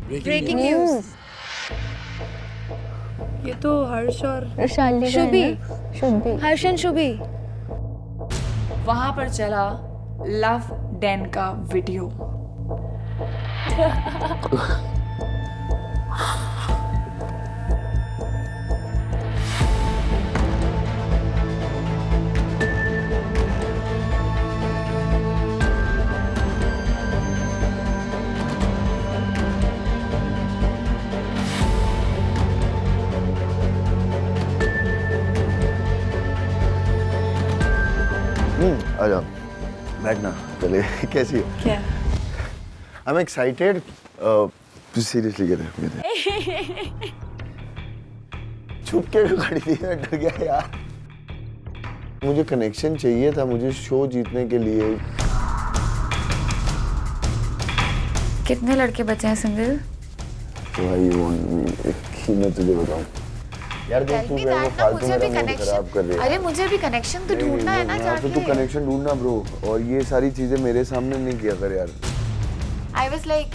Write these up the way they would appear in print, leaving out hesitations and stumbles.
Breaking news. ये तो हर्ष और शुभी, हर्ष एंड शुभी। वहां पर चला लव डेन का वीडियो। आ जाओ, बैठना पहले। कैसी हो? क्या? I'm excited. सीरियसली कहते छुप के खड़ी थी, मैं डर गया यार। मुझे कनेक्शन चाहिए था, मुझे शो जीतने के लिए। कितने लड़के बचे हैं सिंगल? भाई मैं तुझे बताऊं यार, देख तू वो फालतू मेरा मूड खराब कर रही है। अरे मुझे भी कनेक्शन तो ढूंढना है ना जाके। तो तू कनेक्शन ढूंढना ब्रो, और ये सारी चीजें मेरे सामने नहीं किया कर यार। I was like,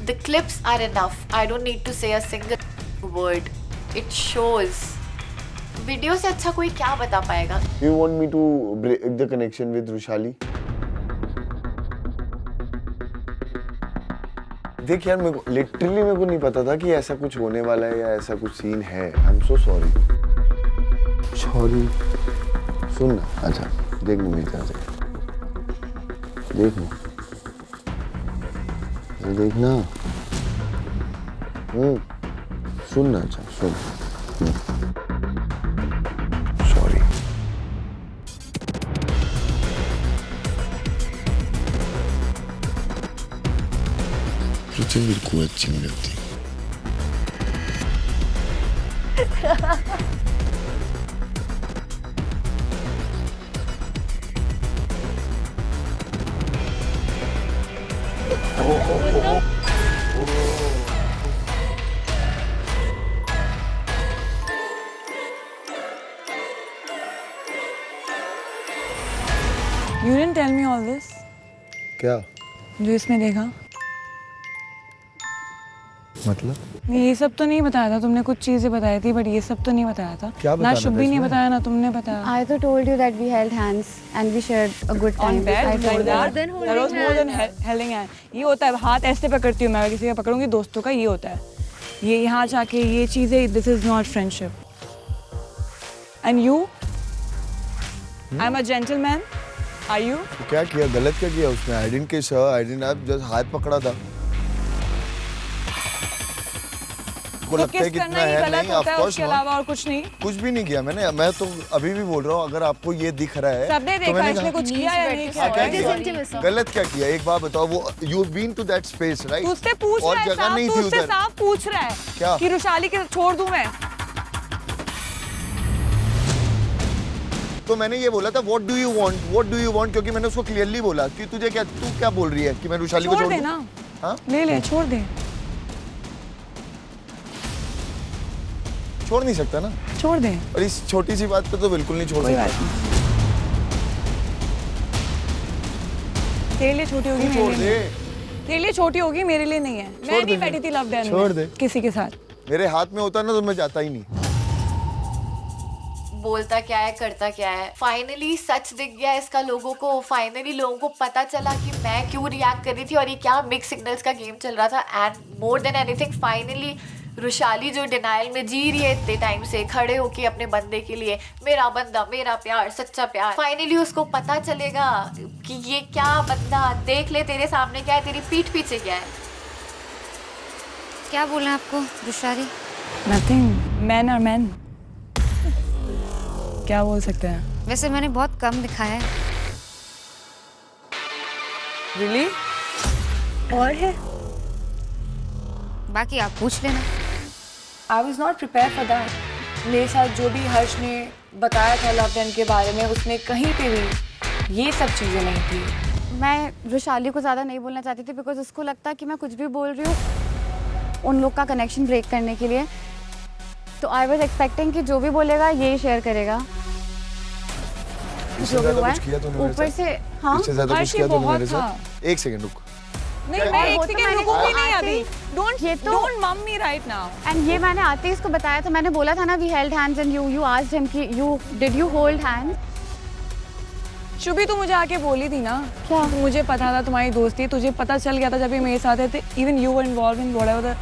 the clips are enough. I don't need to say a single word. It shows. Video से अच्छा कोई क्या बता पाएगा? You want me to break the connection with Rushali? देख यार, मेरे को लिटरली नहीं पता था कि ऐसा कुछ होने वाला है या ऐसा कुछ सीन है। I'm so sorry. सुन ना, अच्छा देख ना मेरी तरफ से, देखना, सुन ना, अच्छा सुन। सॉरी। तुझे मेरे को अच्छी नहीं लगती। You didn't tell me all this. क्या जो इसमें देखा, मतलब? ये सब तो नहीं बताया था तुमने। कुछ चीजें बताई थी बट ये सब तो नहीं बताया था। क्या ना बताना था शुभी ने इसमें? बताया ना तुमने बताया। I also told you that we held hands and we shared a good time. On bed, I told that you. was more than holding hand. ये होता है, हाथ ऐसे पकड़ती हूँ मैं, किसी का पकड़ूंगी दोस्तों का, ये होता है। ये यहाँ जाके ये चीजें, this is not friendship. And you? I'm a gentleman. Are you? क्या किया, गलत क्या किया उसने? I didn't kiss her, I didn't just हाथ पकड़ा था। को तो लगता है किस कि करना इतना ही है गलत नहीं, होता है, of course उसके not। अलावा और कुछ नहीं। कुछ भी नहीं किया मैंने। मैं तो अभी भी बोल रहा हूँ, अगर आपको ये दिख रहा है सबने तो देखा, मैंने इसने कहा- कुछ किया या नहीं हाँ, क्या किया? किया? गलत क्या किया एक बात बताओ। वो you been to that space right? तू उससे पूछ और रहा है, जगह नहीं तू थी उससे उधर। साफ पूछ रहा है क्या? कि रुशाली के छोड़ दूं मैं। तो मैंने ये बोला था what do you want, क्योंकि मैंने उसको क्लियरली बोला कि तुझे क्या, तू क्या बोल रही है कि मैं रुशाली को छोड़ छोड़ दे दूं? ना, हाँ? ले ले, छोड़ दे। छोड़ नहीं सकता ना, छोड़ दे, और इस छोटी सी बात पे तो बिल्कुल नहीं छोड़ कोई बात सकता। नहीं। तेरे लिए छोटी होगी, छोड़ मेरे दे, लिए नहीं। तेरे लिए छोटी होगी, मेरे लिए नहीं है। मैं नहीं बैठी थी लव डैन में छोड़ दे। किसी के साथ। मेरे हाथ में होता ना तो मैं जाता ही नहीं। बोलता क्या है, करता क्या है। फाइनली सच दिख गया इसका लोगों को। फाइनली लोगों को पता चला कि मैं क्यों रिएक्ट कर रही थी और ये क्या मिक्स सिग्नल्स का गेम चल रहा था। And more than anything, finally Rushali जो डिनाइल में जी रही है इतने टाइम से, खड़े होके अपने बंदे के लिए, मेरा बंदा, मेरा प्यार, सच्चा प्यार, फाइनली उसको पता चलेगा कि ये क्या बंदा, देख ले तेरे सामने क्या है, तेरी पीठ पीछे क्या है। क्या बोलना है आपको Rushali? Nothing, man are man. क्या बोल सकते हैं? वैसे मैंने बहुत कम दिखाया है। रियली? और है? बाकी आप पूछ लेना। I was not prepared for that. मेरे साथ जो भी हर्ष ने बताया था लव डैन के बारे में, उसमें कहीं पे भी ये सब चीज़ें नहीं थी। मैं रुशाली को ज़्यादा नहीं बोलना चाहती थी बिकॉज उसको लगता कि मैं कुछ भी बोल रही हूँ उन लोग का कनेक्शन ब्रेक करने के लिए। तो आई वॉज एक्सपेक्टिंग कि जो भी बोलेगा यही शेयर करेगा। इससे ज़्यादा कुछ किया तूने मेरे ऊपर साथ? से हाँ, इससे ज़्यादा कुछ हर्ष किया ये तूने बहुत मेरे था। साथ? एक सेकंड रुक। नहीं क्या- मैं और एक वो तो सेकंड मैंने रुकूंगी वो नहीं आते अभी. ही- ये तो- डोंट मम मी राइट नाउ. एंड ये मैंने आते ही इसको बताया था, मैंने बोला था ना we held hands and you asked him कि you did you hold hands. Shubhi तू मुझे आके बोली थी ना क्या? कि मुझे पता था तुम्हारी दोस्ती, तुझे पता चल गया था जब ये मेरे साथ थे. Even you were involved in whatever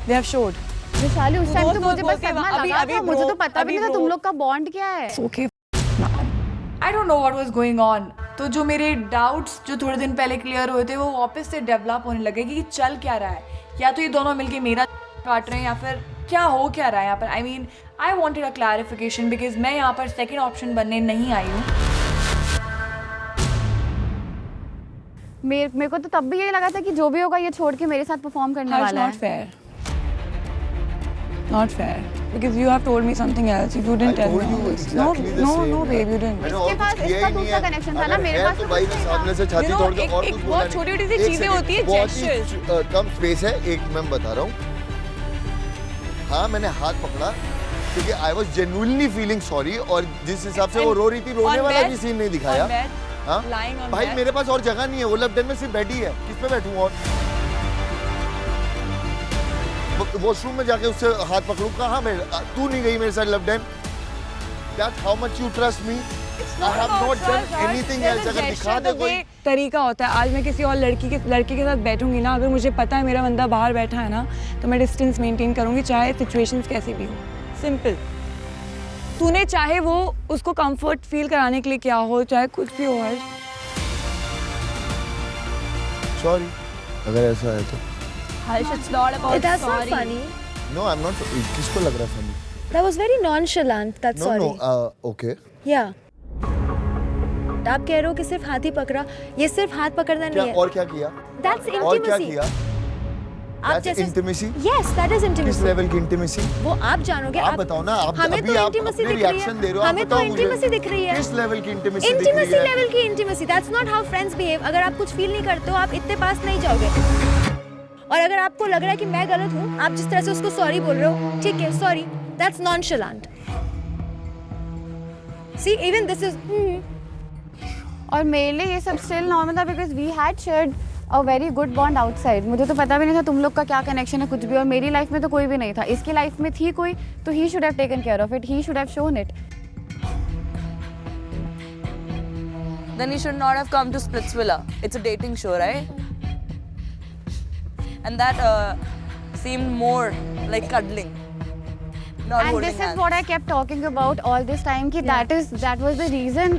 they have showed. Vishali उस टाइम तो दोस्त मुझे बस बोलते हैं, सदमा अभी- लगा अभी था, मुझे bro, तो पता भी अभी नहीं था bro. तुम लोग का बॉन्ड क्या है. Okay. I don't know what was going on. तो जो मेरे डाउट्स जो थोड़े दिन पहले क्लियर हुए थे वो वापस से डेवलप होने लगे कि चल क्या रहा है. या तो ये दोनों मिलके मेरा काट रहे हैं या फिर क्या हो क्या रहा है यहाँ पर. I mean I wanted a clarification because मैं यहाँ पर सेकंड ऑप्शन बनने नहीं आई हूँ. मेरे को तो तब भी यही लगा था कि जो भी होगा ये छोड़ के मेरे साथ परफॉर्म करने Harsh, वाला not है. fair. Not fair. Because you have told me something else. You didn't I tell told me you all this. exactly the No, same, no, यार. babe, you didn't. मैंने इसके और कुछ पास- किया इसका ही नहीं दूसरा है. connection था ना, अगर मेरे है पास तो तो भाई कुछ ने नहीं सामने से छाती You know, तोड़ के एक- और एक कुछ बहुत बोला नहीं. छोटी-छोटी सी एक चीजें second, होती है, बहुत ही, gestures. कम स्पेस है. एक मैं बता रहा हूँ. हाँ मैंने हाथ पकड़ा क्योंकि I was genuinely feeling sorry और जिस हिसाब से वो रो रही थी रोने On वाला bed- भी सीन नहीं दिखाया. on bed, हाँ lying on भाई bed. मेरे पास और जगह नहीं है. वो लेफ्ट हैंड में सिर्फ बेड ही है. किस पे बैठूं और वॉशरूम में जाके उससे हाथ पकड़ूं. कहाँ मैं तू नहीं गई मेरे साथ left hand. That's how much you trust me. I have not done anything else. अगर दिखा दे कोई तरीका होता है. आज मैं किसी और लड़की के साथ बैठूंगी ना, अगर मुझे पता है मेरा बंदा बाहर बैठा है ना, तो मैं डिस्टेंस मेंटेन करूंगी चाहे सिचुएशंस कैसी भी हो. सिंपल. तूने चाहे वो उसको कंफर्ट फील कराने के लिए क्या हो, चाहे कुछ भी हो. हर्ष, सॉरी अगर ऐसा है तो. it's not about That's not sorry. funny. No I am not. किसको लग रहा है funny? That was very nonchalant. That's no sorry. No okay. Yeah. आप कह रहे हो कि सिर्फ हाथ ही पकड़ा. ये सिर्फ हाथ पकड़ना क्या नहीं है. और क्या किया? That's और क्या intimacy. किया? आप That's जैसे intimacy? Yes, that is किस intimacy. लेवल की इंटीमेसी? वो आप जानोगे. आप बताओ ना. आप हमें अभी तो आप intimacy अपने दिख रही रिएक्शन है. दे रहे हो. आप हमें तो बताओ मुझे intimacy दिख रही है. किस लेवल की इंटीमेसी दिख रही इंटीमेसी है? लेवल की intimacy. That's not how friends behave. अगर आप कुछ फील नहीं करते हो आप इतने पास नहीं जाओगे. और अगर आपको लग रहा है कि मैं गलत हूँ, आप जिस तरह से उसको सॉरी बोल रहे हो, ठीक है sorry. That's nonchalant. See, even this is. और मेरे लिए ये सब स्टिल नॉर्मल था because we had shared a very good bond outside. मुझे तो पता भी नहीं था तुम लोग का क्या कनेक्शन है कुछ भी, और मेरी लाइफ में तो कोई भी नहीं था. इसकी लाइफ में थी कोई तो he should have taken care of it. He should have shown it. Then you should not have come to Splitsvilla. It's a dating show, right? And that seemed more like cuddling, not And holding this is hands. what I kept talking about all this time कि that was the reason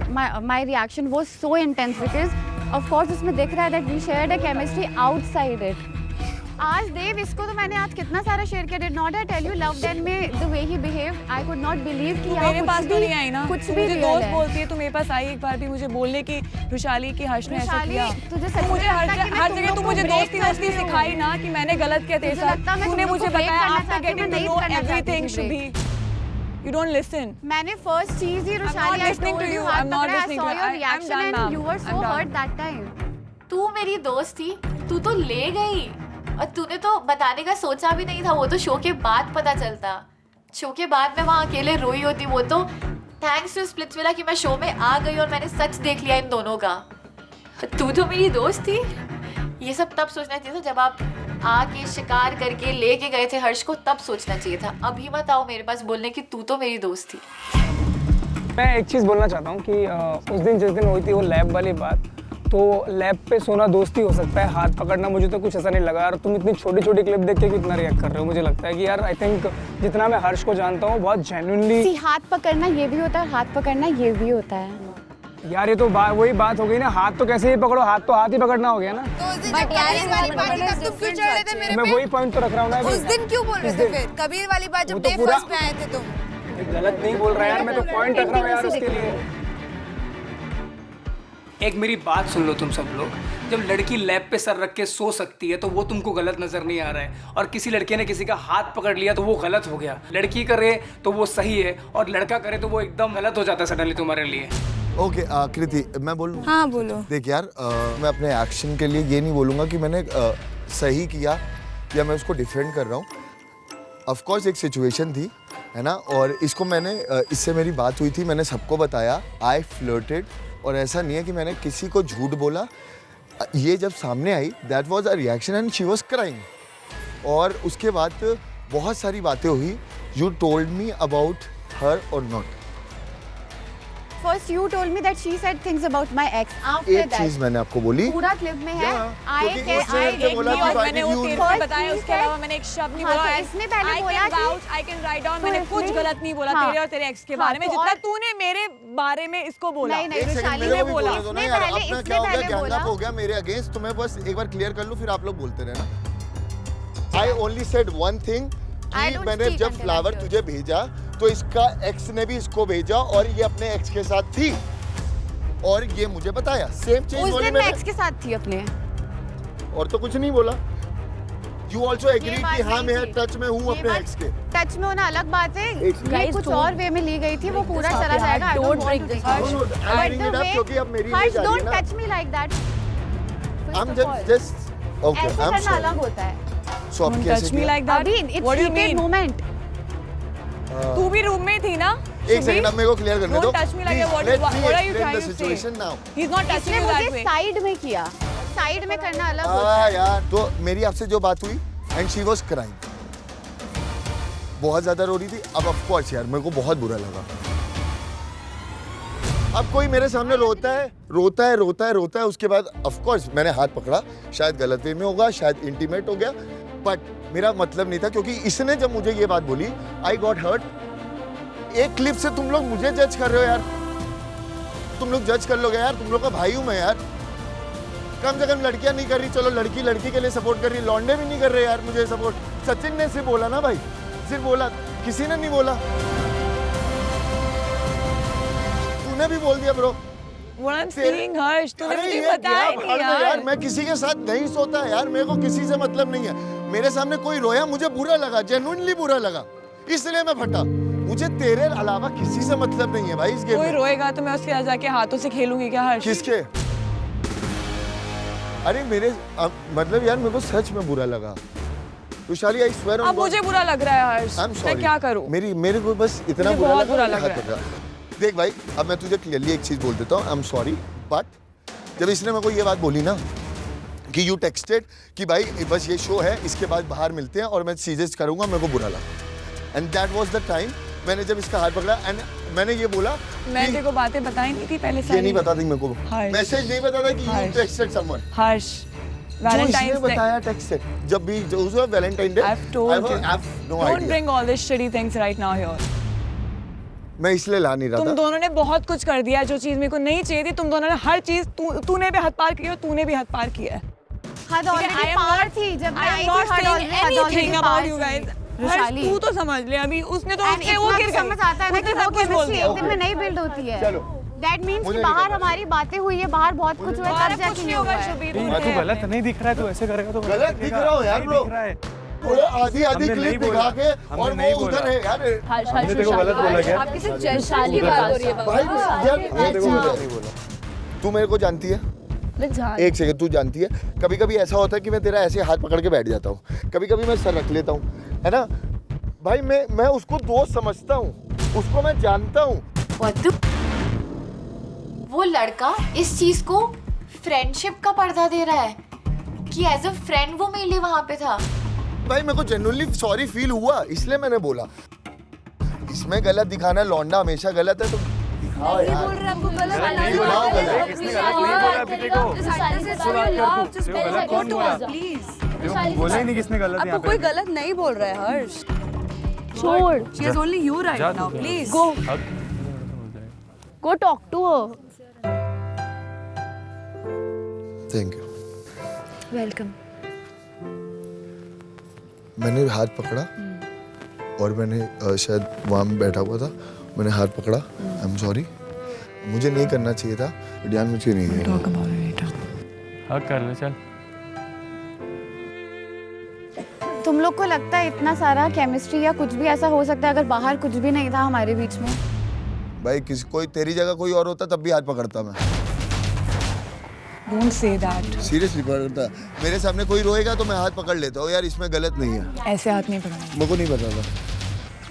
my reaction was so intense because of course उसमें दिख रहा है that we shared a chemistry outside it. आज देव इसको तो मैंने आज कितना सारा शेयर किया. Did not I tell you love then में the way he behaved I could not believe कि यहाँ मेरे पास तो नहीं आई ना. कुछ भी मुझे real दोस्त है. बोलती है, तू मेरे पास आई एक बार भी मुझे बोलने की, रुशाली की हर्ष ने ऐसा रुशाली, किया. तुझे तो सच मुझे में हर लगता कि मैं हर तुम जगह लोग तू को मुझे break दोस्ती कर दोस्ती रही हूँ. सिखाई ना कि मैंने गलत किया तेरे मुझे साथ. लगता मैं तूने तुम लोग मुझे को break बताया करना आफ्टर चाहती हूँ, गेटिंग मैं टू नो नहीं करना चाहती एवरीथिंग थी शुभी. You don't listen. मैंने फर्स्ट चीज ही Rushali I listening told to you you. हाथ I'm not पकड़ा. I listening saw to you. your I'm reaction done, and ma'am. you were so I'm done. hurt that time. तू मेरी दोस्त थी, तू तो ले गई और तूने तो बताने का सोचा भी नहीं था. वो तो शो के बाद पता चलता. शो के बाद मैं वहाँ अकेले रोई होती. वो तो थैंक्स टू स्प्लिट्सविला कि मैं शो में आ गई और मैंने सच देख लिया इन दोनों का. तू तो मेरी दोस्त थी. ये सब तब सोचना चाहिए था जब आप आके शिकार करके लेके गए थे हर्ष को. तब सोचना चाहिए था. अभी मत आओ मेरे पास बोलने की तू तो मेरी दोस्त थी. मैं एक चीज़ बोलना चाहता हूँ कि उस दिन जिस दिन हुई थी वो लैब वाली बात, तो लैब पे सोना दोस्ती हो सकता है, हाथ पकड़ना मुझे तो कुछ ऐसा नहीं लगा. और तुम इतनी छोटी छोटी क्लिप देख के कितना रिएक्ट कर रहे हो. मुझे लगता है कि यार आई थिंक जितना मैं हर्ष को जानता हूँ बहुत जेन्युइनली. See, हाथ पकड़ना ये भी होता है, हाथ पकड़ना ये भी होता है. यार ये तो वही बात हो गई ना. हाथ तो कैसे ही पकड़ो, हाथ तो हाथ ही पकड़ना हो गया ना. मैं वही पॉइंट तो रख रहा हूँ ना. उस दिन क्यों बोल रहे थे फिर? कबीर वाली बात वो जब तो डे पूरा- फर्स्ट पे आए थे तुम. गलत नहीं बोल रहा यार. मैं तो पॉइंट रख रहा हूँ यार उसके लिए. एक मेरी बात सुन लो तुम सब लोग. जब लड़की लैब पे सर रख के सो सकती है तो वो तुमको गलत नजर नहीं आ रहा है, और किसी लड़के ने किसी का हाथ पकड़ लिया तो वो गलत हो गया. लड़की करे तो वो सही है और लड़का करे तो वो एकदम गलत हो जाता है सडनली तुम्हारे लिए. ओके कृति मैं बोलूँ? हाँ बोलो. देख यार मैं अपने एक्शन के लिए ये नहीं बोलूँगा कि मैंने सही किया या मैं उसको डिफेंड कर रहा हूँ. ऑफ कोर्स एक सिचुएशन थी है ना, और इसको मैंने इससे मेरी बात हुई थी, मैंने सबको बताया. आई फ्लर्टेड और ऐसा नहीं है कि मैंने किसी को झूठ बोला. ये जब सामने आई, that was a reaction and she was crying. और उसके बाद बहुत सारी बातें हुई। You told me about her और not. First you told me that she said things about my ex. After एक चीज that, मैंने आपको बोली, पूरा क्लिप में है। क्योंकि उसने एक ऐसे बोला नहीं, कि और why मैंने did वो you- केस First में बताया, he उसके said- अलावा मैंने एक शब्द नहीं हाँ, बोला। तो इसने पहले बोला कि- I can write down, तो मैंने कुछ इसने- गलत नहीं बोला हाँ, तेरे और तेरे एक्स के हाँ, बारे में, तो जितना और- तूने मेरे बारे में इसको बोला। नहीं, नहीं, एक सेकंड वैशाली मेरे ने को भी बोला। बोलने दो ना इसने यार। पहले- अपना इसने क्या हो गया, पहले गैंग बोला। अप हो गया मेरे अगेंस्ट। तो मैं बस एक बार क्लियर कर लूं, फिर आप लोग बोलते रहना। I only said one thing I कि don't मैंने speak जब until फ्लावर I hear. तुझे भेजा तो इसका एक्स ने भी इसको भेजा और ये अपने एक्स के साथ थी और ये मुझे बताया। सेम चीज उस बोली दिन मैं मैंने एक्स के साथ थी अपने। और तो कुछ नहीं बोला। यू ऑल्सो एग्री बात कि हाँ नहीं मैं थी। टच में हूँ ये अपने बात- एक्स के। टच में होना अलग बात है, ये Guys, कुछ don't और वे में ली गई थी, वो पूरा चला up, जाएगा। I don't don't break want to this discuss. No, no, I'm But bringing the it up way- क्योंकि अब मेरी Harsh, इमेज आ रही है don't ना। touch me like that. First I'm of all, just okay. ऐसे I'm करना अलग sorry. होता है। So अब Don't कैसे touch me किया? like that. अभी it's What do you heated mean? moment. तू भी रूम में ही थी ना? एक सेकंड अब मेरे को क्लियर करने दो। Don't touch me like that. Please, What let me are you explain trying the to say? situation now. He's not touching इसने you that मुझे way. साइड में किया, साइड में करना अलग होता है। यार तो मेरी आपसे जो बात हुई एंड शी वाज क्राइंग, बहुत ज्यादा रो रही थी। अब ऑफ कोर्स यार मेरे को बहुत बुरा लगा। अब कोई मेरे सामने रोता है, उसके बाद ऑफ कोर्स मैंने हाथ पकड़ा। शायद गलत वे में होगा, शायद इंटीमेट हो गया, बट मेरा मतलब नहीं था क्योंकि इसने जब मुझे ये बात बोली आई गॉट हर्ट। एक क्लिप से तुम लोग मुझे जज कर रहे हो यार। तुम लोग जज कर लोगे यार, तुम लोग का भाई हूं मैं यार। कम से कम लड़कियां नहीं कर रही, चलो लड़की लड़की के लिए सपोर्ट कर रही, लौंडे भी नहीं कर रहे यार मुझे सपोर्ट। सचिन ने सिर्फ बोला ना भाई, सिर्फ बोला, किसी ने नहीं बोला। तूने भी बोल दिया bro. What I'm saying, Harsh, तूने अरे मुझे ये बताया क्या नहीं भाड़ में यार। मैं किसी के साथ नहीं सोता यार, मेरे को किसी से मतलब नहीं है। मेरे सामने कोई रोया, मुझे बुरा लगा, जेन्युइनली बुरा लगा, इसलिए मैं फटा। मुझे तेरे अलावा किसी से मतलब नहीं है भाई इस गेम कोई में। रोएगा तो मैं उसके साथ जाके हाथों से खेलूंगी क्या हर्ष? किसके? अरे मेरे मतलब यार मेरे को सच में बुरा लगा। विशाली आई स्वेयर ऑन अब मुझे बुरा लग रहा है हर्ष, मैं क्या करूं? मेरे को बस इतना मुझे बुरा बहुत लगा। बुरा कि लग हाथ रहा है। पकड़ा। देख भाई अब मैं तुझे क्लियरली एक चीज बोल देता हूँ, आई एम सॉरी, बट जब इसने मेरे को ये बात बोली ना कि यू टेक्सटेड कि भाई बस ये शो है, इसके बाद बाहर मिलते हैं और मैं चीजें करूंगा, मेरे को बुरा लगा। And that was the time मैंने जब इसका हाथ पकड़ा एंड मैंने ये बोला मैं कि तेरे को बातें बताई नहीं थी पहले से। ये नहीं बता दी मेरे को, हर्ष। मैसेज नहीं बता था कि you Harsh. Texted someone. Harsh, जो इसने वैलेंटाइंस डे। बताया टेक्सटेड, जब भी जो उस Valentine day I've told you. No Don't idea. bring all these shitty things right now here. मैं इसलिए ला नहीं रहा तुम था। दोनों ने बहुत कुछ कर दिया जो चीज मेरे को नहीं चाहिए थी। तुम दोनों ने हर चीज, तूने भी हद पार की है, तूने भी हद पार किया है। हद I ऑलरेडी am पार not- थी जब मैं I आई am थी। not हद saying ऑलरेडी anything पार about you थी। guys. विशाली, तू तो समझ ले, अभी उसने तो And उसके वो इतना गिर तो गई। समझ आता है ना कि उसने वो सब कुछ बोल केमिस्ट्री दिया। एक दिन में नहीं बिल्ड होती है। चलो। दैट मीन्स मुझे कि नहीं बाहर पता। हमारी बातें हुई है, बाहर बहुत कुछ हुआ है, बाहर तब कुछ जाके नहीं ये होगा हुआ है। शुभी, तू गलत नहीं दिख रहा है, तू ऐसे करेगा तो गलत दिख रहा हूँ यार ब्रो। दिख रहा है। थोड़ा आधी हमने नहीं क्लिप बोला। दिखा के हमने और नहीं वो उधर बोला। है यार। हमने तेरे को गलत बोला क्या? आपकी सिर्फ जयशाली की बात हो रही है भाई यार एक तेरे को गलत चीज नहीं बोला। तू मेरे को जानती है, मैं जान एक सेकंड, तू जानती है कभी कभी ऐसा होता है कि मैं तेरा ऐसे हाथ पकड़ के बैठ जाता हूँ, कभी कभी मैं सर रख लेता हूँ, है ना भाई। मैं उसको दोस्त समझता हूँ, उसको मैं जानता हूँ। वो लड़का इस चीज को फ्रेंडशिप का पर्दा दे रहा है कि एज अ फ्रेंड वो मेरे लिए वहां पे था। भाई मेरे को जेन्युइनली सॉरी फील हुआ, इसलिए मैंने बोला। इसमें गलत दिखाना, लौंडा हमेशा गलत है तो दिखाओ यार। दिखाओ गलत। किसने गलत नहीं बोला अभी देखो। तेरे को गलत कौन बोला? प्लीज बोला ही नहीं किसने गलत आपको यहाँ पे। कोई गलत नहीं बोल रहा है हर्ष। छोड़, she has only you right now. Please Go talk to her. Thank you. Welcome. मैंने हाथ पकड़ा और मैंने शायद वहाँ बैठा हुआ था, मैंने हाथ पकड़ा। आई एम सॉरी, मुझे नहीं करना चाहिए था, ध्यान मुझे नहीं है। हक कर ले चल। तुम लोग को लगता है इतना सारा केमिस्ट्री या कुछ भी ऐसा हो सकता है अगर बाहर कुछ भी नहीं था हमारे बीच में? भाई कोई तेरी जगह कोई और होता तब भी हाथ पकड़ता मैं। Don't say that. सीरियसली पकड़ता। मेरे सामने कोई रोएगा तो मैं हाथ पकड़ लेता हूँ यार, इसमें गलत नहीं है। ऐसे हाथ नहीं पकड़ना। मेरे को नहीं पता था।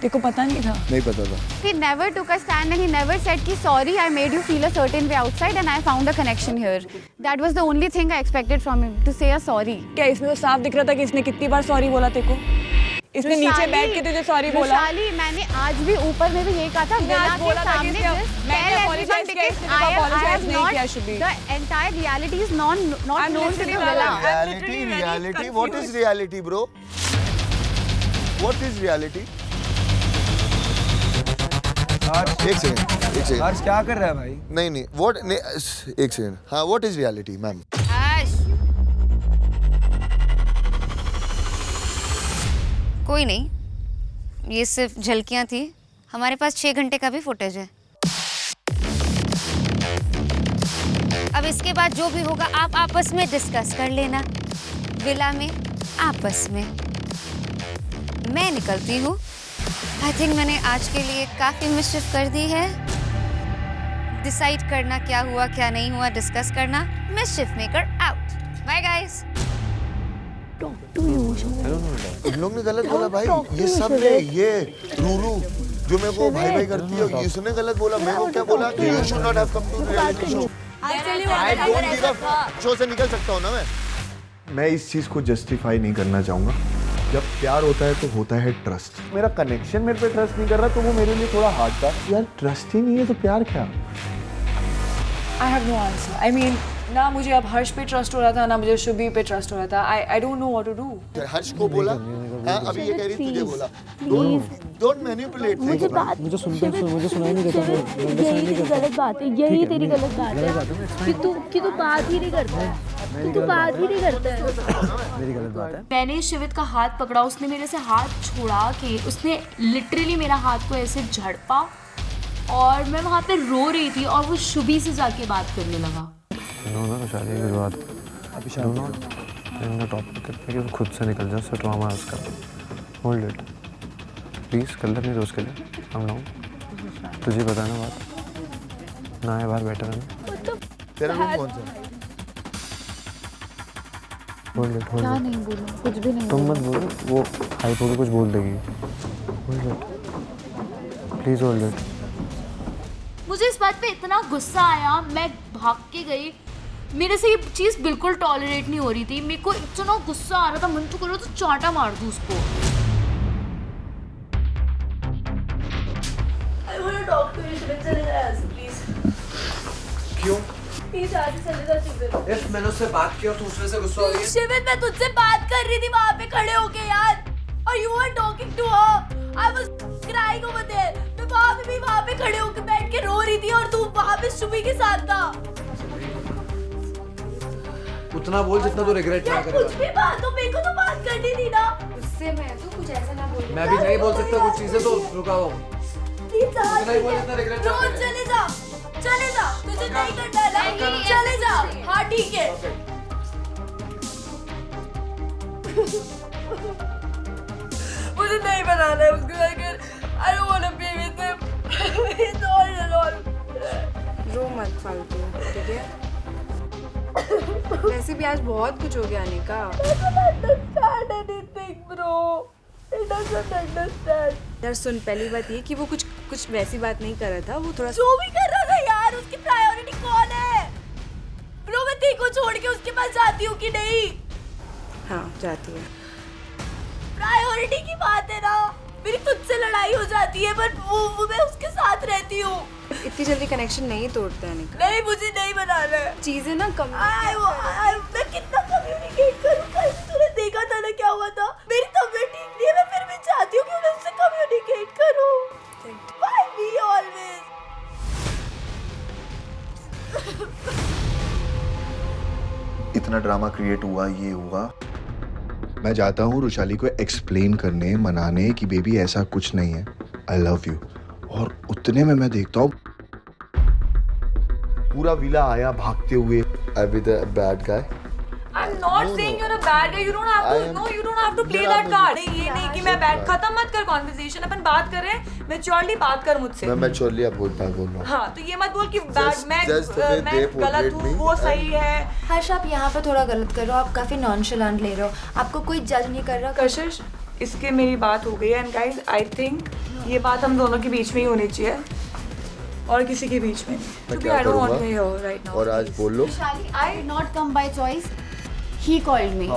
देखो पता नहीं था। नहीं पता था। He never took a stand and he never said कि sorry I made you feel a certain way outside and I found a connection here. That was the only thing I expected from him, to say a sorry. क्या इसमें तो साफ दिख रहा था कि इसने कितनी बार सॉरी बोला तेरे को? इसने नीचे बैठ के तुझे सॉरी बोला। वैशाली, मैंने आज भी ऊपर में भी यही कहा था, विला के सामने just tell everyone because I have not, the entire reality is not known to the villa. Reality. What is reality, bro? What is reality? एक सेकंड। हर्ष क्या कर रहा है भाई? नहीं एक सेकंड। हाँ, what is reality, मैम? कोई नहीं, ये सिर्फ झलकियां थी। हमारे पास 6 घंटे का भी फुटेज है। अब इसके बाद जो भी होगा आप आपस में डिस्कस कर लेना, विला में आपस में। मैं निकलती हूँ। आई थिंक मैंने आज के लिए काफ़ी मिसचिफ कर दी है। डिसाइड करना क्या हुआ क्या नहीं हुआ, डिस्कस करना। Mischief maker out. Bye guys. इन लोग ने गलत बोला भाई। ये सब ने, ये रूरू जो मेरे को भाई भाई करती है, इसने गलत बोला। मेरे को क्या बोला कि you should not have come to reality show. I don't give up. Show से निकल सकता हूँ ना मैं इस चीज को जस्टिफाई नहीं करना चाहूंगा। जब प्यार होता है तो होता है ट्रस्ट। मेरा कनेक्शन मेरे पे ट्रस्ट नहीं कर रहा तो वो मेरे लिए थोड़ा हार्ड था। यार ट्रस्ट ही नहीं है तो प्यार क्या? I have no answer. I mean, ना मुझे अब हर्ष पे ट्रस्ट हो रहा था, ना मुझे शुभी पे ट्रस्ट हो रहा था। I don't know what to do. हर्ष को बोला, हाँ अभी ये कह रही तुझे बोला। Don't manipulate. मुझे सुनाई नहीं देता। यही तेरी गलत बात है, यही तेरी गलत बात है कि तू बात ही नहीं करता है, तू बात ही नहीं करता है। मेरी गलत बात है। मैंने शिवित का हाथ पकड़ा, उसने मेरे से हाथ छुड़ा के उसने लिटरली मेरा हाथ को ऐसे झड़पा और मैं वहाँ पे रो रही थी और वो शुभी से जाके बात करने लगा। शादी की बात अभी टॉपिक कि खुद से निकल जाए, उससे ट्रॉमा है उसका। Hold it please. कल अपने दोस्त के लिए हम लोग तुझे बताना बात ना है, बाहर बैठे रहना। तेरा रूम कौन सा? Hold it. क्या नहीं बोलूं, कुछ भी नहीं। तुम मत बोलो, वो हाइप होकर कुछ बोल देगी। Hold it please, hold it. मुझे इस बात पे इतना गुस्सा आया, मैं भाग के गई। मेरे से ये चीज़ बिल्कुल टॉलरेट नहीं हो रही थी। मेरे को इतना गुस्सा आ रहा था, मन तो कर रहा था चांटा मार दूं उसको। I want to talk to you, शिवित चले जा प्लीज। क्यों? प्लीज आज चले जा शिवित। इफ मैंने उससे बात की और तू उसमें से गुस्सा हो रही है। शिवित मैं तुझसे बात कर रही थी वहाँ पे खड़े होके यार, और you were talking to her. I was crying over there. मैं वहाँ पे खड़े होके बैठ के रो रही थी और तू वहाँ पे शुभी के साथ था। उतना बोल जितना तू रिग्रेट ना करे। कुछ भी बात हो, मेरे को तो बात करनी थी ना। उससे मैं तो कुछ ऐसा ना बोल। मैं भी नहीं बोल सकता कुछ चीजें, तो रुका हुआ हूँ। नहीं बोल इतना रिग्रेट ना करे। चले जा तुझे नहीं करना है, चले जा। हाँ ठीक है। मुझे नहीं बनाना है उसको, अगर I don't want to be with him. It's all alone. रो मत फालतू, ठीक है? वैसे भी आज बहुत कुछ हो गया Anika. Understand anything, bro. It doesn't understand. यार सुन, पहली बात ये कि वो कुछ वैसी बात नहीं कर रहा था, वो थोड़ा जो भी कर रहा था यार, उसकी प्रायोरिटी कौन है? ब्रो मैं तेरे को छोड़ के उसके पास जाती हूँ कि नहीं? हाँ जाती है। प्रायोरिटी की बात है ना। मेरी तुझसे लड़ाई हो जाती है पर वो मैं उसके साथ रहती हूँ। इतनी जल्दी कनेक्शन नहीं तोड़ता है अनिका। नहीं मुझे नहीं बनाना है। चीजें ना कम। मैं कितना कम्युनिकेट करूँ? कल तूने देखा था ना क्या हुआ था। मेरी तबीयत ठीक नहीं है, मैं फिर भी चाहती हूँ कि मैं उससे कम्युनिकेट करूँ। Why me always? इतना ड्रामा क्रिएट हुआ, ये हुआ। मैं जाता हूँ रुशाली को एक्सप्लेन करने, मनाने कि बेबी ऐसा कुछ नहीं है, आई लव यू। और उतने में मैं देखता हूँ पूरा विला आया भागते हुए। I be the bad guy. I'm not saying you're a bad guy. You don't have to. No, you don't have to play that card. नहीं ये नहीं कि मैं बैठ खत्म मत कर conversation. अपन बात कर रहे हैं. Maturely बात कर मुझसे. मैं maturely अब बोल रहा हूँ. हाँ तो ये मत बोल कि मैं गलत हूँ, वो सही है. हर्ष आप यहाँ पे थोड़ा गलत कर रहे हो. आप काफी नॉनशलेंट ले रहे हो. आपको कोई जज नहीं कर रहा. कशिश इसके मेरी बात हो गई है एंड गाइस आई थिंक ये बात हम दोनों के बीच में ही होनी चाहिए और किसी के बीच में नहीं क्योंकि I don't want to hear right now. और आज बोल लो I did not come by choice. He called me.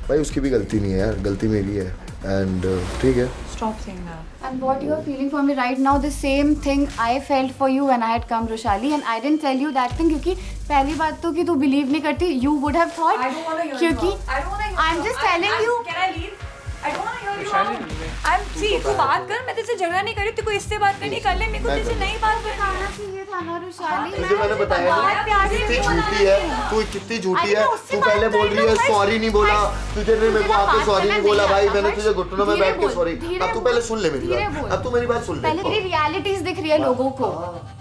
भाई उसकी भी गलती नहीं है यार, गलती मेरी है एंड ठीक है। Stop saying that. And what you are feeling for me right now, the same thing I felt for you when I had come, Roshali, and I didn't tell you that thing क्योंकि पहली बात तो कि तू believe नहीं करती, you would have thought I don't want to hear क्योंकि I don't want to hear I'm just telling you. Can I leave? I don't want to hear you out. I'm see तू बात कर, मैं तेरे से झगड़ा नहीं कर रही, तेरे को इससे बात करनी कर ले, मेरे को तेरे से नहीं बात करनी है। चाहिए था ना रोशाली, तुझे मैंने बताया ना कितनी झूठी है तू, कितनी झूठी है तू। पहले बोल रही है सॉरी नहीं बोला तुझे, ने मेरे को आके सॉरी नहीं बोला। भाई मैंने तुझे घुटनों में बैठ के सॉरी। अब तू पहले सुन ले मेरी बात, अब तू मेरी बात सुन ले। पहले तेरी रियलिटीज दिख रही है लोगों को,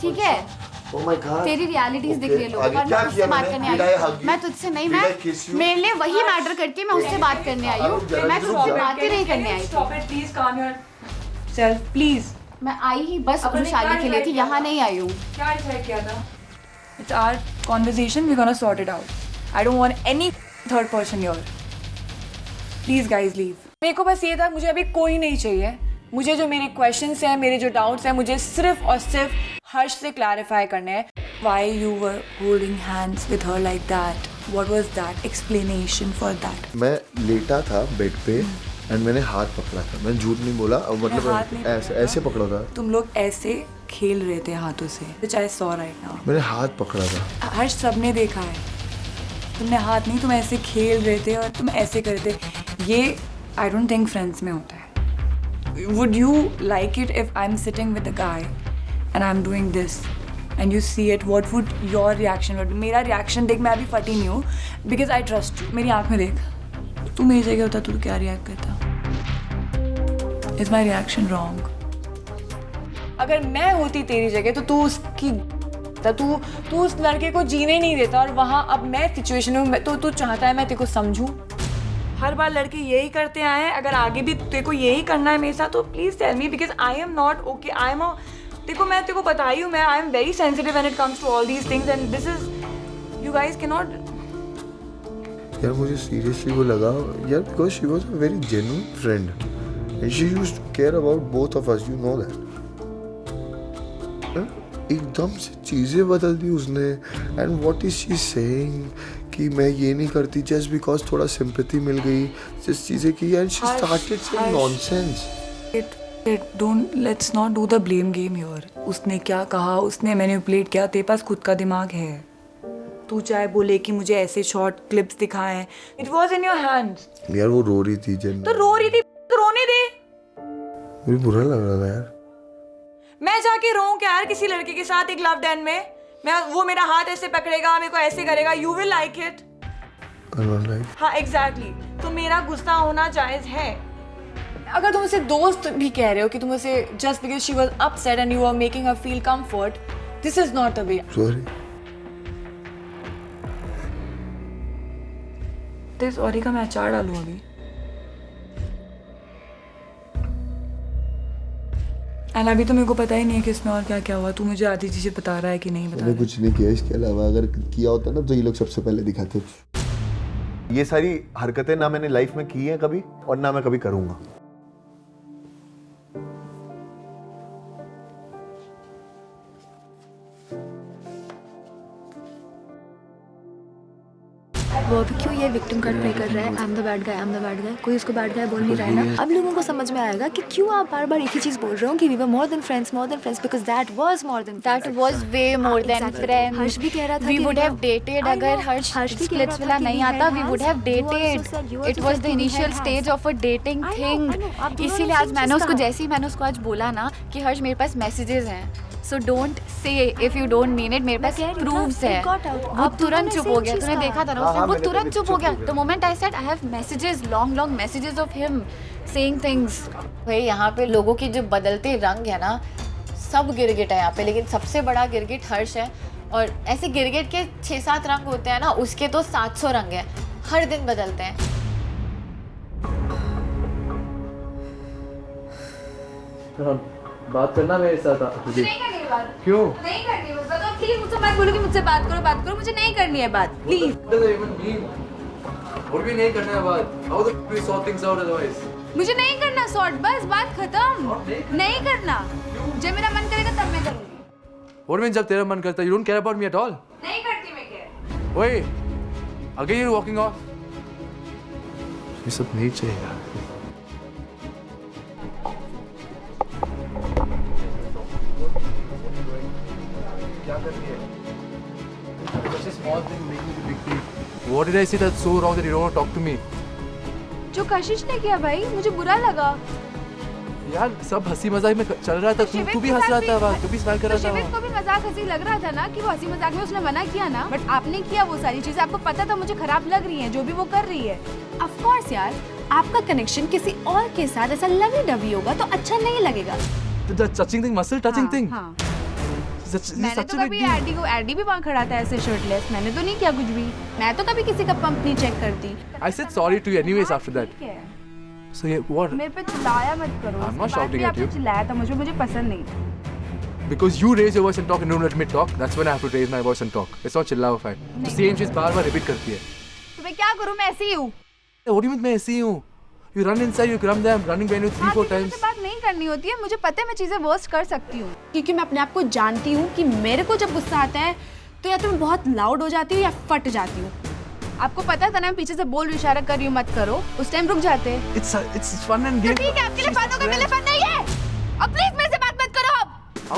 ठीक है? Oh my God. तेरी रियलिटीज दिख रही है लोगों को। क्या मैं किया तुझसे बात करने आई हूँ, मैं तुझसे नहीं, मैं मेरे लिए वही मैटर करती है, मैं उससे बात करने आई हूँ, मैं तुझसे बात ही नहीं करने आई Stop it, please calm yourself, please. मैं आई ही बस रोशाली के लिए थी, यहाँ नहीं आई हूँ। क्या डिसाइड किया था? It's our conversation, we're gonna sort it out. I don't want any third person here. Please guys leave. मेरे को बस ये था, मुझे अभी कोई नहीं चाहिए। मुझे जो मेरे क्वेश्चंस हैं, मेरे जो डाउट्स हैं, मुझे सिर्फ और सिर्फ हर्ष से क्लैरिफाई करने हैं। Why you were holding hands with her like that? What was that explanation for that? मैं लेटा था बेड पे एंड मैंने हाथ पकड़ा था, मैंने झूठ नहीं बोला, मतलब ऐसे पकड़ा था। तुम लोग ऐसे खेल रहे थे हाथों से, which I saw right now. मैंने हाथ पकड़ा था। हर्ष सबने देखा है, तुमने हाथ नहीं, तुम ऐसे खेल रहे थे और तुम ऐसे कर रहे थे। ये I don't think friends में होता है। Would you like it if I'm sitting with a guy and I'm doing this and you see it? What would your reaction be? मेरा reaction देख, मैं अभी फटी नहीं हूँ because I trust you. मेरी आँख में देख, तू मेरी जगह होता तू क्या रिएक्ट करता? Is my reaction wrong? अगर मैं होती तेरी जगह तो तू उसकी तू उस लड़के को जीने नहीं देता और वहाँ अब मैं सिचुएशन में तो तू चाहता है मैं तेरे को समझूं। हर बार लड़के यही करते आए हैं, अगर आगे भी तेरे को यही करना है मेरे साथ तो please tell me because I am not okay. I am देखो मैं तेरे को बताई हूँ, मैं I am very sensitive when it comes to all these things and this is you guys can not. यार मुझे सीरियसली वो लगा यार because she was a very genuine friend and she used to care about both of us, you know that. एकदम से चीज़ें बदल दी उसने and what is she saying कि मैं ये नहीं करती जस्ट बिकॉज थोड़ा सिंपैथी मिल गई, जिस चीज़ें की and she started saying nonsense. Don't let's not do the blame game here. उसने क्या कहा, उसने मैनिपुलेट किया, तेरे पास खुद का दिमाग है। तू चाहे बोले कि मुझे ऐसे शॉर्ट क्लिप्स दिखाएं, it was in your hands. यार वो रो रही थी जन, तो रो रही थी तो रोने दे। मुझे बुरा लग रहा था यार। मैं जाके रोऊं क्या यार किसी लड़के के साथ एक लव डैन में? मैं वो मेरा हाथ ऐसे पकड़ेगा, मेरे को ऐसे करेगा, यू विल लाइक इट? हाँ एग्जैक्टली। तो मेरा गुस्सा होना जायज है। अगर तुम उसे दोस्त भी कह रहे हो कि तुम उसे just because she was upset and you are making her feel comfort, this is not the way. Sorry. तो सॉरी का मैं अचार डालूं अभी? एंड अभी तो मेरे को पता ही नहीं है कि इसमें और क्या क्या हुआ। तू मुझे आधी चीजें बता रहा है कि नहीं बता रहा है? कुछ नहीं किया इसके अलावा, अगर किया होता ना तो ये लोग सबसे पहले दिखाते। ये सारी हरकतें ना मैंने लाइफ में की हैं कभी और ना मैं कभी करूंगा। वो अभी क्यों ये विक्टिम कार्ड प्ले कर रहा है? I am the bad guy, I am the bad गाय। कोई उसको बैड गाय बोल नहीं रहा है ना। अब लोगों को समझ में आएगा कि क्यों आप बार बार एक ही चीज बोल रहे हो कि we were more than friends because that was more than that was way more than friends. Harsh भी कह रहा था वी वुड हैव डेटेड। अगर हर्ष स्प्लिट्स वाला नहीं आता we would have dated. It was the initial stage of a dating thing. इसीलिए आज मैंने उसको जैसे ही मैंने उसको आज बोला ना कि हर्ष मेरे पास मैसेजेस हैं, so don't say if you don't mean it, मेरे पास प्रूफ्स है। वो तुरंत चुप हो गया, तूने देखा था ना, वो तुरंत चुप हो गया। The moment I said I have messages, long messages of him saying things. भाई यहाँ पे लोगों के जो बदलते रंग है ना, सब गिरगिट है यहाँ पे, लेकिन सबसे बड़ा गिरगिट हर्ष है। और ऐसे गिरगिट के 6-7 रंग होते हैं ना, उसके तो 700 रंग हैं, हर दिन बदलते हैं। बात करना मेरे साथ। नहीं करनी है बात। क्यों नहीं करनी है बात? तो प्लीज मुझसे मत बोलो कि मुझसे बात करो, मुझे नहीं करनी है बात, प्लीज। और भी नहीं करना है बात। How the we sort things out otherwise? मुझे नहीं करना सॉर्ट, बस बात खत्म। नहीं करना, जब मेरा मन करेगा तब मैं करूंगी। What means जब तेरा मन करता है? You don't care about me at all? नहीं करती मैं care। ओए, again you're walking off. ये सब नहीं चाहिए यार। क्या कर रही है? Such a small thing making a big deal. What did I say that's so wrong that you don't want to talk to me? जो कशिश ने किया भाई, मुझे बुरा लगा। यार सब हंसी मजाक में चल रहा था, तू भी हंस रहा था वहाँ, तू भी स्माइल कर रहा था शिविर को भी मजाक हंसी लग रहा था ना कि वो हंसी मजाक में उसने मना किया ना, बट आपने किया वो सारी चीजें, आपको पता था मुझे खराब लग रही हैं जो भी वो कर रही है। ऑफ कोर्स यार, आपका कनेक्शन किसी और के साथ ऐसा लवी डवी होगा तो अच्छा नहीं लगेगा। The touching thing, muscle touching thing. हाँ। मैंने तो कभी एडी भी वहाँ खड़ा था ऐसे शर्टलेस, मैंने तो नहीं किया कुछ भी। मैं तो कभी किसी का पंप नहीं चेक करती। I said sorry to you anyways after that. So yeah, what? मेरे पे चिल्लाया मत करो। I'm not shouting at you. चिल्लाया था मुझे पसंद नहीं। Because you raise your voice and talk and don't let me talk, that's when I have to raise my voice and talk. It's not चिल्लाओ फाइन। तो same चीज बार-बार repeat करती है। तो मैं क्या करूँ, मैं ऐसी ही हूँ। What do you mean मैं ऐसी हूँ? You run inside, you come there, I'm running behind you 3-4 times. मुझे बात नहीं करनी होती है, मुझे पता है मैं चीजें वर्स्ट कर सकती हूँ, क्योंकि मैं अपने आप को जानती हूँ कि मेरे को जब गुस्सा आता है तो या तो मैं बहुत लाउड हो जाती हूँ या फट जाती हूँ। आपको पता था ना, मैं पीछे से बोल इशारा कर रही हूँ मत करो, उस टाइम रुक जाते हैं। It's fun and game. तो ठीक है, आपके लिए फन होगा, मेरे लिए फन नहीं है। अब प्लीज मेरे से बात मत करो अब।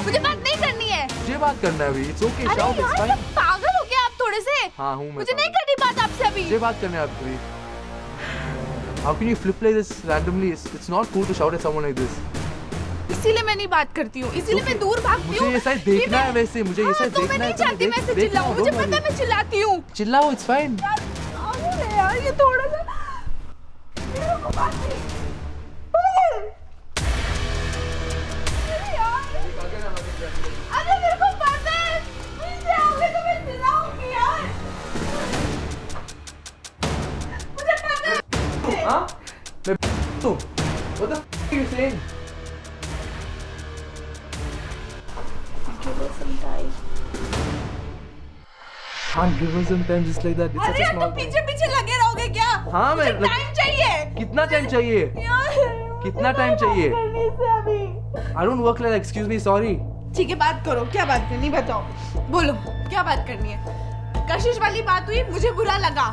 मुझे बात नहीं करनी है। मुझे बात करना है अभी। It's okay, अरे shout, it's यार, fine. पागल हो गया आप थोड़े से। हाँ हूँ मैं। मुझे नहीं करनी बात आपसे अभी। मुझे बात करना है अभी। How can you flip like this randomly? It's not cool to shout at someone like this. इसीलिए मैं नहीं बात करती हूँ, इसीलिए मैं दूर भागती हूँ। मुझे ये साइड देखना है वैसे, मुझे ये साइड देखना है। मैं नहीं चाहती मैं ऐसे चिल्लाऊं, मुझे पता है मैं चिल्लाती हूँ। चिल्लाओ, it's fine. यार ये थोड़ा सा मेरे को बात नहीं। अरे मेरे को पता है, पीछे आओगे तो मैं चिल्लाऊंगी यार। मुझे पता है। हाँ? मैं What the f*** are you saying? Give us some time. Can't give us some time just like that. It's such a small thing. पीछे पीछे लगे रहोगे क्या? हाँ मैं टाइम चाहिए। कितना टाइम चाहिए? कितना टाइम चाहिए? I don't work like that. Excuse me, sorry. ठीक है, बात करो, क्या बात करनी बताओ, बोलो क्या बात करनी है। कशिश वाली बात हुई, मुझे बुरा लगा।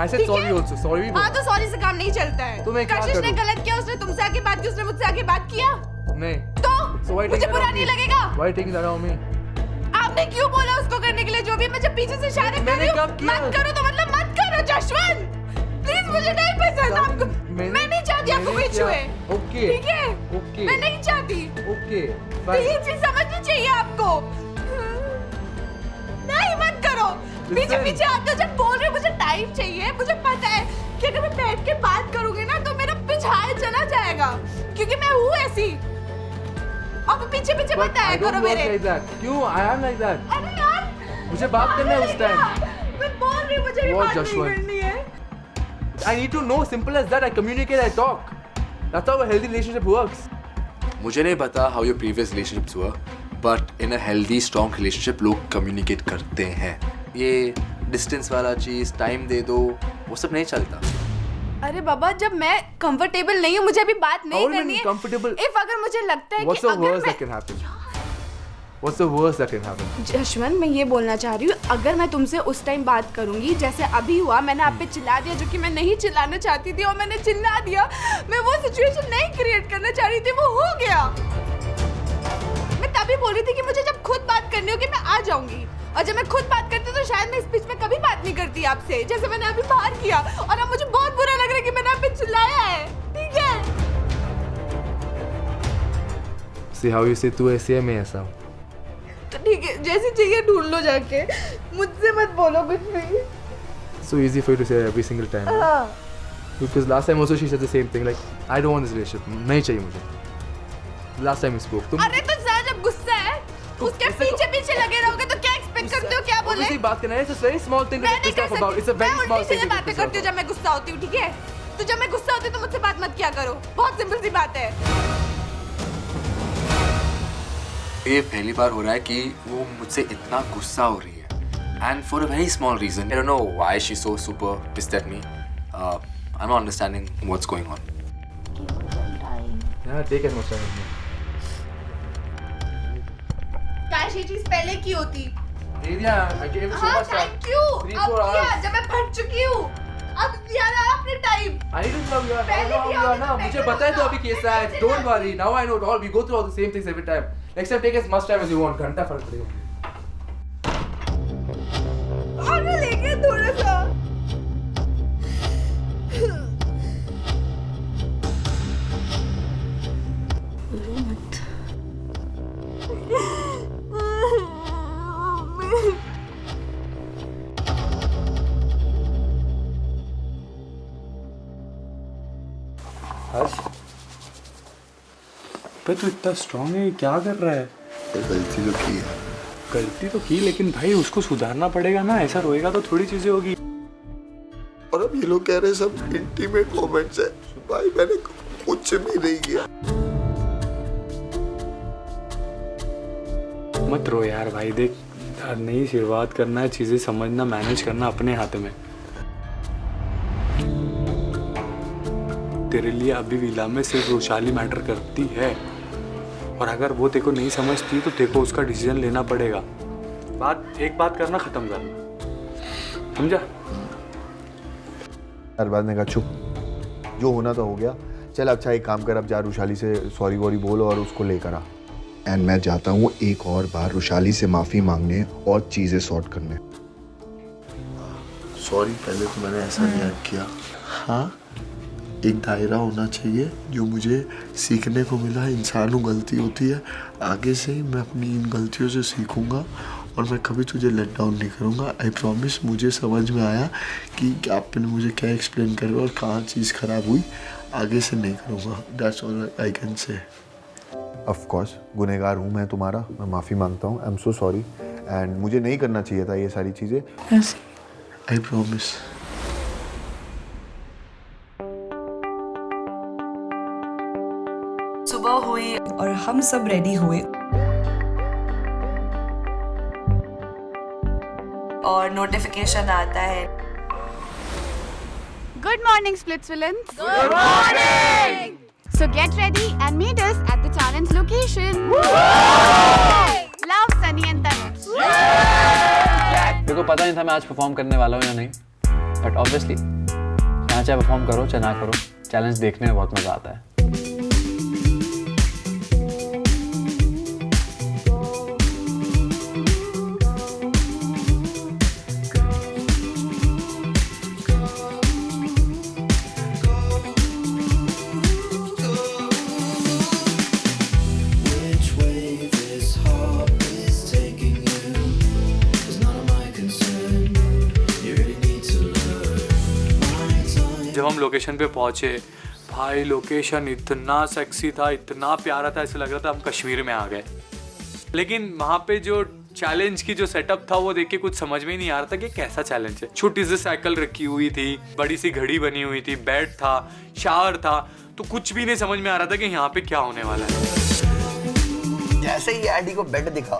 I said sorry also. Sorry भी हाँ तो सॉरी से काम नहीं चलता है। तो मैं क्या कशिश ने करूं? गलत किया, उसने तुमसे आगे बात की, उसने मुझसे आगे बात किया नहीं। तो So why मुझे taking बुरा that on नहीं me? लगेगा। Why taking that on me? आपने क्यों बोला उसको करने के लिए जो भी, मैं जब पीछे से इशारे कर रही हूँ मत करो तो मतलब मत करो जशवंत, प्लीज मुझे नहीं पसंद आपको। मैं नहीं चाहती आपको कोई छुए। Okay. ठीक है, Okay. मैं नहीं चाहती। Okay. तो ये चीज समझनी चाहिए आपको। नहीं मत करो, पीछे पीछे आते हो जब बोल रहे हो मुझे टाइम चाहिए। मुझे पता है कि अगर मैं बैठ के बात करूंगी ना तो मेरा पिछाड़ चला जाएगा, क्योंकि मैं हूँ ऐसी। अब पीछे पीछे मत आया करो मेरे। like that. क्यों? I am like that. अरे यार, मुझे बात करना है उस टाइम। मैं बोल रही हूँ मुझे भी What, बात नहीं Jashwant? करनी है। I need to know. Simple as that. I communicate. I talk. That's how a healthy relationship works. मुझे नहीं पता how your previous relationships were, but in a healthy, strong relationship लोग communicate करते हैं। ये distance वाला चीज, time दे दो, वो सब नहीं चलता। अरे बाबा, जब मैं कंफर्टेबल नहीं हूँ, मुझे अभी बात नहीं How do you करनी mean है। comfortable? If अगर मुझे लगता है What's कि the अगर worst that can happen? What's the worst that can happen? Jashwant, मैं ये बोलना चाह रही हूँ, अगर मैं तुमसे उस टाइम बात करूंगी जैसे अभी हुआ, मैंने आप पे चिल्ला दिया जो कि मैं नहीं चिल्लाना चाहती थी और मैंने चिल्ला दिया, मैं वो सिचुएशन नहीं क्रिएट करना चाह रही थी, वो हो गया। मैं तभी बोल रही थी कि मुझे जब खुद बात करनी होगी मैं आ जाऊंगी, और जब मैं खुद बात करती तो शायद मैं इस बीच में कभी बात नहीं करती आपसे, जैसे मैंने अभी बाहर किया। और अब मुझे बहुत बुरा लग रहा है कि मैंने आप पे चिल्लाया है। ठीक है, See how you say तू ऐसी है, मैं ऐसा हूँ। तो ठीक है, जैसी चाहिए ढूंढ लो जाके, मुझसे मत बोलो कुछ भी। So easy for you to say every single time. हाँ। Because last time also she said the same thing, like I don't want this relationship. नहीं चाहिए मुझे. Last time we spoke. तुम अरे तो ज़रा जब गुस्सा है, उसके पीछे पीछे लगे रहोगे तो क्या एक्सपेक्ट करते हो, क्या बोले? Obviously बात करना है. It's a very small thing to get pissed off about. It's a very small thing to get बातें pissed off करती हूँ जब मैं गुस्सा होती हूँ, ठीक है? तो जब मैं गुस्सा होती हूँ तो मुझसे बात मत किया करो, बहुत सिंपल सी बात है। ये पहली बार हो रहा है कि वो मुझसे इतना गुस्सा हो रही है, and for a very small reason. I don't know why she's so super pissed at me. I'm not understanding what's going on. Yeah, take as much time as you काश ये चीज पहले की होती। दे दिया, I gave you so हाँ, much time. Thank you. 3-4 अब दिया, hours. जब मैं फट चुकी हूँ। अब दिया ना आपने time. I didn't love you. I पहले know दिया you are होता now. तो मुझे मैं पता है तो करता। अभी कैसा है. Don't worry. Now I know it all. We go through all the same things every time. Next time take as much time as you want. घंटा फर्क पड़ेगा. आगे लेके थोड़ा सा। हर्ष, पे तू इतना स्ट्रांग है, क्या कर रहा है? गलती तो की है। गलती तो की, लेकिन भाई उसको सुधारना पड़ेगा ना, ऐसा रोएगा तो थोड़ी चीजें होगी। और अब ये लोग कह रहे हैं सब इंटीमेट मोमेंट्स है। भाई मैंने कुछ भी नहीं किया। मत रो यार भाई, देख नई शुरुआत करना है, चीजें समझना, मैनेज करना अपने हाथ में। तेरे लिए अभी विला में सिर्फ रोशाली मैटर करती है, और अगर वो तेरे को नहीं समझती तो तेरे को उसका डिसीजन लेना पड़ेगा। एक बात करना, खत्म करना, समझा? हर बात ने कहा चुप, जो होना तो हो गया। चल अच्छा एक काम कर, अब जा रुशाली से सॉरी वॉरी बोल और उसको लेकर आ। एंड मैं जाता हूँ एक और बार रुशाली से माफ़ी मांगने और चीज़ें सॉर्ट करने। सॉरी, पहले तो मैंने ऐसा रिएक्ट किया। हाँ, एक दायरा होना चाहिए जो मुझे सीखने को मिला है। इंसान को गलती होती है, आगे से ही मैं अपनी इन गलतियों से सीखूंगा और मैं कभी तुझे लेट डाउन नहीं करूंगा। I promise. मुझे समझ में आया कि आपने मुझे क्या एक्सप्लेन कर और कहाँ चीज़ ख़राब हुई, आगे से नहीं करूँगा। That's all I can say. Of course गुनहगार हूँ मैं तुम्हारा, मैं माफ़ी मांगता हूँ। I am so sorry and मुझे नहीं करना चाहिए था ये सारी चीज़ें। I promise. सुबह हुई और हम सब रेडी हुए और नोटिफिकेशन आता है, Good morning, Splitsvillans. Good morning. So get ready and meet us at the challenge location. Love, Sunny and Tanuj. मेरे को पता नहीं था मैं आज परफॉर्म करने वाला हूँ या नहीं, बट ऑब्वियसली यहाँ चाहे परफॉर्म करो चाहे ना करो, चैलेंज देखने में बहुत मजा आता है। जब हम लोकेशन पे पहुंचे, भाई लोकेशन इतना सेक्सी था, इतना प्यारा था, ऐसा लग रहा था हम कश्मीर में आ गए। लेकिन वहाँ पे जो चैलेंज की जो सेटअप था वो देख के कुछ समझ में ही नहीं आ रहा था कि कैसा चैलेंज है। छोटी सी साइकिल रखी हुई थी, बड़ी सी घड़ी बनी हुई थी, बेड था, शावर था, तो कुछ भी नहीं समझ में आ रहा था कि यहाँ पे क्या होने वाला है। जैसे ही एडी को बेड दिखा,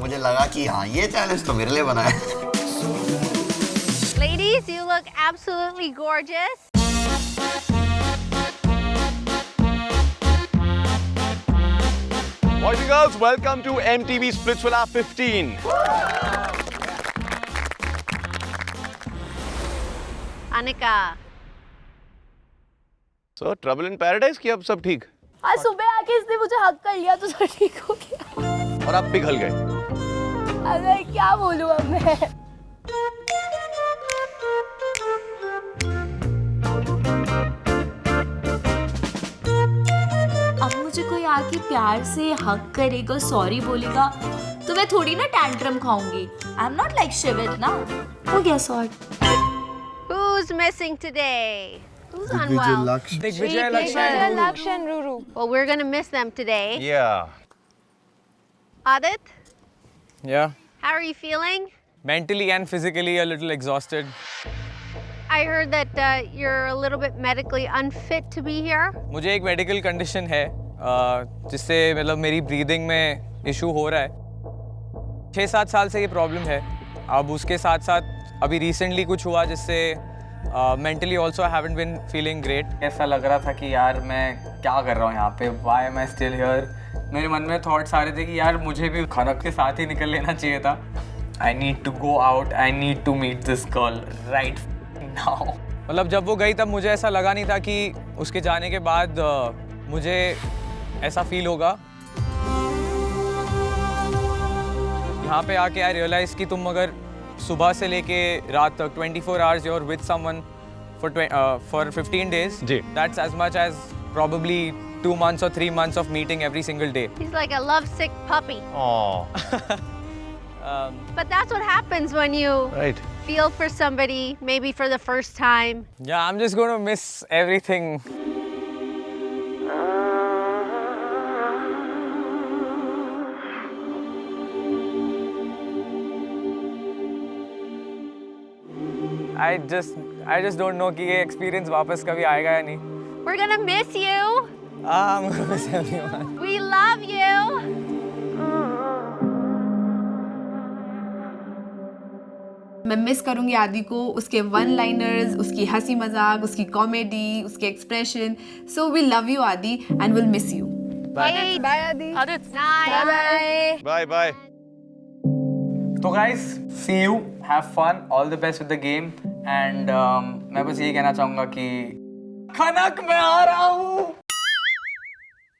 मुझे लगा कि हाँ ये चैलेंज तो मेरे लिए बना है। Ladies, you look absolutely gorgeous. Boys and girls, welcome to MTV Splitsvilla 15. Anika. So, trouble in paradise कि अब सब ठीक? आज सुबह आके इसने मुझे हक कर लिया तो सब ठीक हो गया। और आप पिघल गए? अरे क्या बोलूं अब मैं? अब मुझे कोई आके प्यार से हक करेगा, सॉरी बोलेगा, तो मैं थोड़ी ना टैंट्रम खाऊंगी। आई एम नॉट लाइक शिविर ना। हो गया sort. Who's missing today? Who's Digvijay unwell? Laksh. Digvijay Laksh and Ruru. Well, we're gonna miss them today. Yeah. Adit, Yeah. how are you feeling? Mentally and physically a little exhausted. I heard that you're a little bit medically unfit to be here. मुझे एक medical condition है जिससे मतलब मेरी breathing में issue हो रहा है। 6-7 साल से ये प्रॉब्लम है। अब उसके साथ साथ अभी रिसेंटली कुछ हुआ जिससे mentally also I haven't been feeling great. ऐसा लग रहा था कि यार मैं क्या कर रहा हूँ यहाँ पे, why am I still here. मेरे मन में थॉट्स आ रहे थे कि यार मुझे भी खनक के साथ ही निकल लेना चाहिए था। I need to go out, I need to meet this girl right now. मतलब जब वो गई तब मुझे ऐसा लगा नहीं था कि उसके जाने के बाद मुझे ऐसा फील होगा। यहाँ पे आके आई रियलाइज कि तुम अगर सुबह से लेके रात तक 24 hours you're with someone for 15 days, that's as much as probably 2 months or 3 months of meeting every single day. He's like a lovesick puppy. Aww. But that's what happens when you feel for somebody, maybe for the first time. Yeah, I'm just going to miss everything. I just don't know कि ये experience वापस कभी आएगा या नहीं। We're gonna miss you. I'm gonna miss everyone. We love you. मैं miss करूंगी आदि को, उसके वन लाइनर्स, उसकी हंसी मजाक, उसकी कॉमेडी, उसके expression. So we love you Aadi and will miss you. Bye bye Aadi. Bye bye bye. तो guys, see you, have fun, all the best with the game, and मैं बस यही कहना चाहूँगा कि खनक में आ रहा हूँ।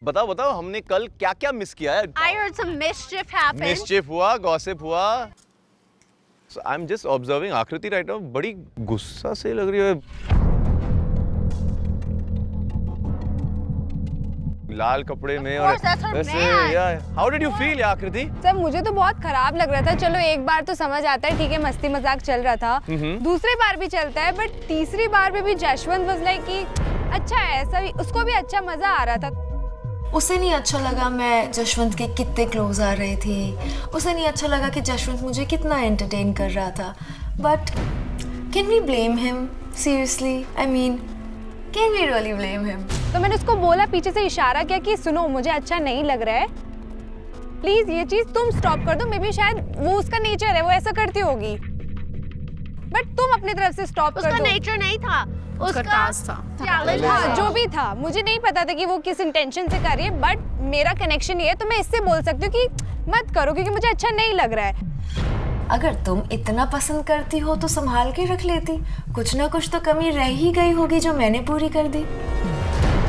बताओ बताओ, हमने कल क्या क्या मिस किया है? I heard some mischief happened. मिसचिफ हुआ, गॉसिप हुआ। So I'm just observing आकृति right now, बड़ी गुस्सा से लग रही है। लाल कपड़े में और वैसे यार, how did you feel आकृति? सर मुझे तो बहुत खराब लग रहा था। चलो एक बार तो समझ आता है, ठीक है मस्ती मजाक चल रहा था, दूसरी बार भी चलता है, बट तीसरी बार में भी जशवंत वाज लाइक कि अच्छा है, ऐसा भी उसको भी अच्छा मजा आ रहा था। उसे नहीं अच्छा लगा मैं जशवंत के कितने क्लोज आ रही थी, उसे नहीं अच्छा लगा कि जशवंत मुझे कितना एंटरटेन कर रहा था। But can we blame him seriously? I mean can we really blame him? तो मैंने उसको बोला, पीछे से इशारा किया कि सुनो मुझे अच्छा नहीं लग रहा है, प्लीज ये चीज तुम स्टॉप कर दो। मे बी शायद वो उसका नेचर है, वो ऐसा करती होगी, बट तुम अपनी तरफ से स्टॉप कर दो। उसका नेचर नहीं था, उसका टास्क था, चैलेंज था, जो भी था। मुझे नहीं पता था कि वो किस इंटेंशन से कर रही है, बट मेरा कनेक्शन ये है तो मैं इससे बोल सकती हूँ कि मत करो क्योंकि मुझे अच्छा नहीं लग रहा है। अगर तुम इतना पसंद करती हो तो संभाल के रख लेती, कुछ ना कुछ तो कमी रह ही गई होगी जो मैंने पूरी कर दी।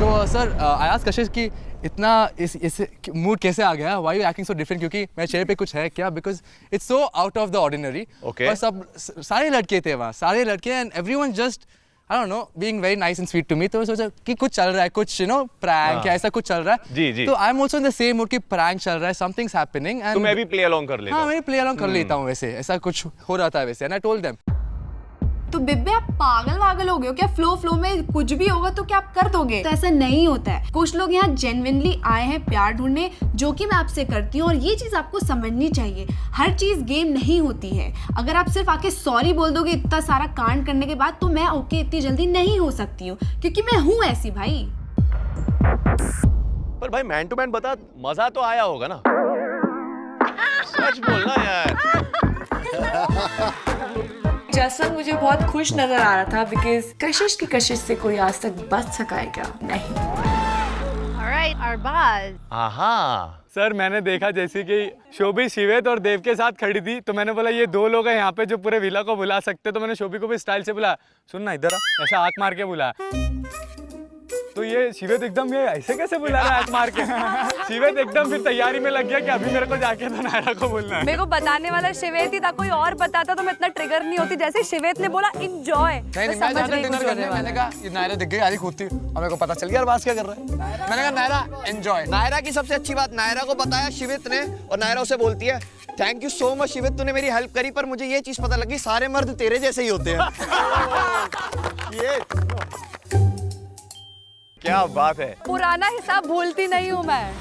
तो सर आई आस्क्ड कशिश कि इतना इस मूड कैसे आ गया, why you acting so different, क्योंकि मेरे चेहरे पे कुछ है क्या, because it's so out of the ordinary. और सब सारे लड़के थे वहाँ, सारे लड़के, and everyone just I don't know being very nice and sweet to me. तो सोचा कि कुछ चल रहा है, कुछ यू नो प्रैंक या ऐसा कुछ चल रहा है। जी जी। तो I am also in the same mood कि प्रैंक चल रहा है, समथिंग्स हैपनिंग, एंड तो मैं भी प्ले अलोंग कर लेता हूं। हाँ मैं प्ले अलोंग कर लेता हूँ, वैसे ऐसा कुछ हो रहा था वैसे, एंड आई टोल्ड देम। तो बिब्बे आप पागल हो गए हो क्या? फ्लो में कुछ भी होगा तो क्या आप कर दोगे? तो ऐसा नहीं होता है। कुछ लोग यहाँ जेन्युइनली आए हैं प्यार ढूंढने, जो कि मैं आपसे करती हूँ, और ये चीज आपको समझनी चाहिए। हर चीज गेम नहीं होती है। अगर आप सिर्फ आके सॉरी बोल दोगे इतना सारा कांड करने के बाद, तो मैं ओके इतनी जल्दी नहीं हो सकती हूँ, क्योंकि मैं हूँ ऐसी भाई। पर भाई मैन टू मैन बता, मजा तो आया होगा ना? सच बोलना यार। जसवंत मुझे बहुत खुश नजर आ रहा था, बिकॉज कशिश की कशिश से कोई आज तक बच सका है क्या? नहीं। Alright, Arbaz. आहा। सर मैंने देखा जैसे कि शोभी शिवेत और देव के साथ खड़ी थी, तो मैंने बोला ये दो लोग हैं यहाँ पे जो पूरे विला को बुला सकते, तो मैंने शोभी को भी स्टाइल से बुला, सुनना इधर आ, ऐसा आंख मार के बुला। तो ये शिवेत एकदम ये ऐसे कैसे बुला रहा है आंख मार के? शिवेत एकदम फिर तैयारी में लग गया कि अभी मेरे को जाके तो नायरा को बोलना है। मेरे को बताने वाला शिवेत ही था, कोई और बताता तो मैं इतना ट्रिगर नहीं होती। जैसे शिवेत ने बोला एंजॉय, नहीं मैं जा रहा डिनर करने, मैंने कहा ये नायरा दिख गई, आ रही खुद थी, और मेरे को पता चल गया अरबाज क्या कर रहा है। मैंने कहा नायरा एंजॉय। नायरा की सबसे अच्छी बात, नायरा को बताया शिवित ने, और नायरा उसे बोलती है थैंक यू सो मच शिवित, तूने मेरी हेल्प करी, पर मुझे ये चीज पता लगी सारे मर्द तेरे जैसे ही होते हैं। ये क्या बात है। पुराना हिसाब भूलती नहीं हूँ मैं।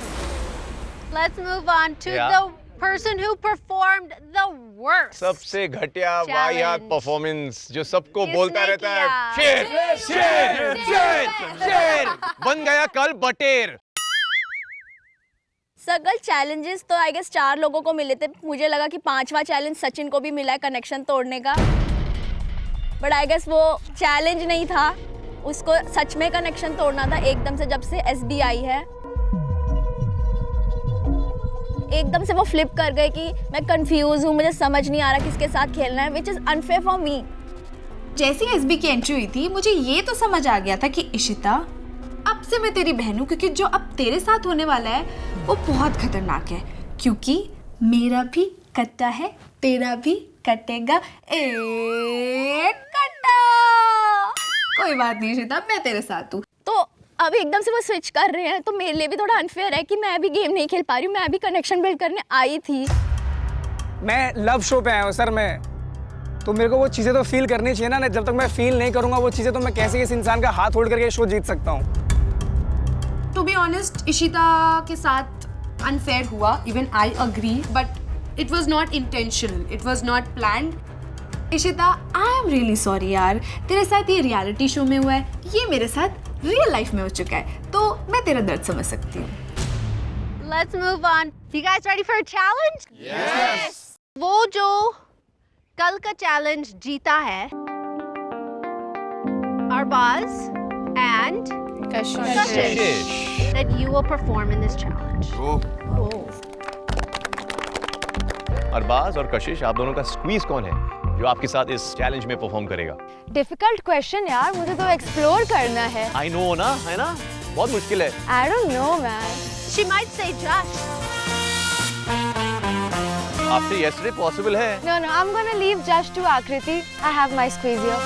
Let's move on to the person who performed the worst. सबसे घटिया वाहियात परफॉर्मेंस, जो सबको किसने बोलता रहता है किया? शेर शेर शेर शेर, बन गया कल बटेर। सकल चैलेंजेस तो आई गेस 4 लोगों को मिले थे। मुझे लगा कि 5वां चैलेंज सचिन को भी मिला है कनेक्शन तोड़ने का। बट आई गेस वो चैलेंज नहीं था, उसको सच में कनेक्शन तोड़ना था एकदम से। जब से SB आई है एकदम से वो फ्लिप कर गए कि मैं कंफ्यूज हूँ, मुझे समझ नहीं आ रहा किसके साथ खेलना है, which is unfair for me. जैसे ही SB की एंट्री हुई थी मुझे ये तो समझ आ गया था कि इशिता अब से मैं तेरी बहन हूँ, क्योंकि जो अब तेरे साथ होने वाला है वो बहुत खतरनाक है, क्योंकि मेरा भी कट्टा है तेरा भी कटेगा एक कट्टा। कोई बात नहीं इशिता, मैं तेरे साथ हूँ। तो अब एकदम से वो स्विच कर रहे हैं तो मेरे लिए भी थोड़ा अनफेयर है कि मैं भी गेम नहीं खेल पा रही हूँ। मैं भी कनेक्शन बिल्ड करने आई थी। मैं लव शो पे आया हूँ सर, मैं तो मेरे को वो चीज़ें तो फील करनी चाहिए ना। जब तक मैं फील नहीं करूँगा वो चीज़ें तो मैं कैसे इस इंसान का हाथ होल्ड करके शो जीत सकता हूँ। टू बी ऑनेस्ट इशिता के साथ अनफेयर हुआ, even I agree, but it was not intentional, it was not planned. Ishita I am really sorry यार, तेरे साथ ये रियलिटी शो में हुआ है, ये मेरे साथ रियल लाइफ में हो चुका है, तो मैं तेरा दर्द समझ सकती हूँ। Let's move on. You guys ready for a challenge? Yes. वो जो कल का चैलेंज जीता है Arbaz and Kashish, that you will perform in this challenge. Arbaaz और कशिश, आप दोनों का स्क्वीज कौन है जो आपके साथ इस चैलेंज में परफॉर्म करेगा? डिफिकल्ट क्वेश्चन यार, मुझे तो एक्सप्लोर करना है। आई नो ना, है ना, बहुत मुश्किल है। आई don't no man. She might say Josh. आपसे yesterday possible है। No, I'm gonna leave Josh to Akriti. I have my squeeze here.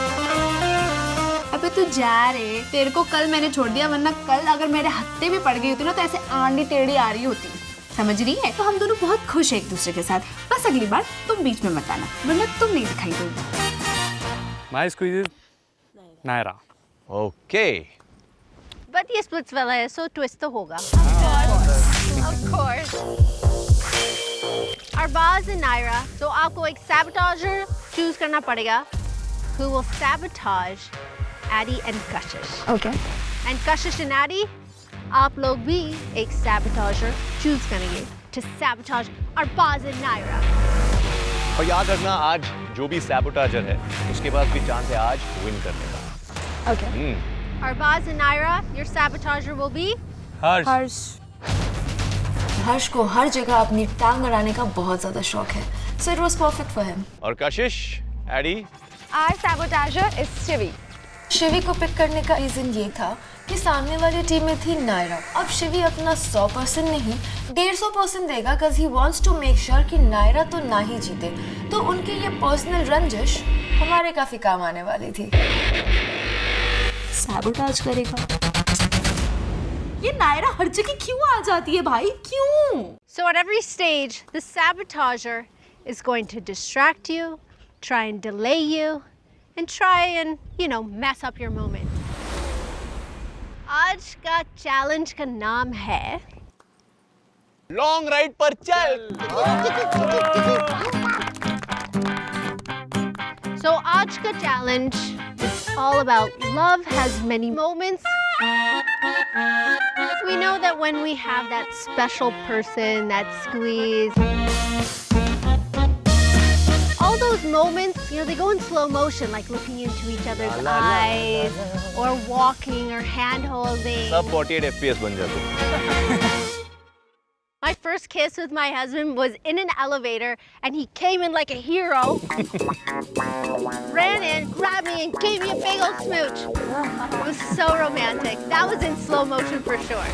अबे तू जा रे, तेरे को कल मैंने छोड़ दिया, वरना कल अगर मेरे हत्थे भी पड़ गई होती ना तो ऐसे आंधी टेढ़ी आ रही होती, समझ रही है? तो हम दोनों बहुत खुश हैं एक दूसरे के साथ, बस अगली बार तुम बीच में मत आना, वरना तुम नहीं दिखाई दोगे। My squeeze is Naira. Okay. But ये splits वाला है, so twist तो होगा। Of course. Arbaz and Naira, तो आपको एक sabotager choose करना पड़ेगा, who will sabotage Addy and Kashish. Okay. And Kashish and Addy, आप लोग भी एक sabotager choose करेंगे to sabotage Arbaz and Naira. और याद रखना, आज जो भी सैबोटाजर है उसके पास भी चांस है आज विन करने का। Okay. Arbaz and Naira, your sabotager will be Harsh. हर्ष को हर जगह अपनी टांग अड़ाने का बहुत ज़्यादा शौक है, so it was perfect for him. और Kashish, Eddie? Our sabotager is Shivi. Shivi को पिक करने का रीज़न ये था कि सामने वाली टीम में थी नायरा। अब शिवी अपना 100% नहीं 150% देगा, cause he wants to make sure कि नायरा तो ना ही जीते। तो उनकी ये पर्सनल रंजिश हमारे काफ़ी काम आने वाली थी। सैबोटाज करेगा। ये नायरा हर जगह क्यों आ जाती है भाई, क्यों? So at every stage, the sabotager is going to distract you, try and delay you, and try and, you know, mess up your moment. आज का challenge का नाम है लॉन्ग राइड पर चल। So आज का challenge is all about love has many moments. We know that when we have that special person, that squeeze, all those moments, you know, they go in slow motion, like looking into each other's eyes, or walking, or hand holding. सब 48 FPS बन जाते। My first kiss with my husband was in an elevator, and he came in like a hero, ran in, grabbed me, and gave me a big old smooch. It was so romantic. That was in slow motion for sure.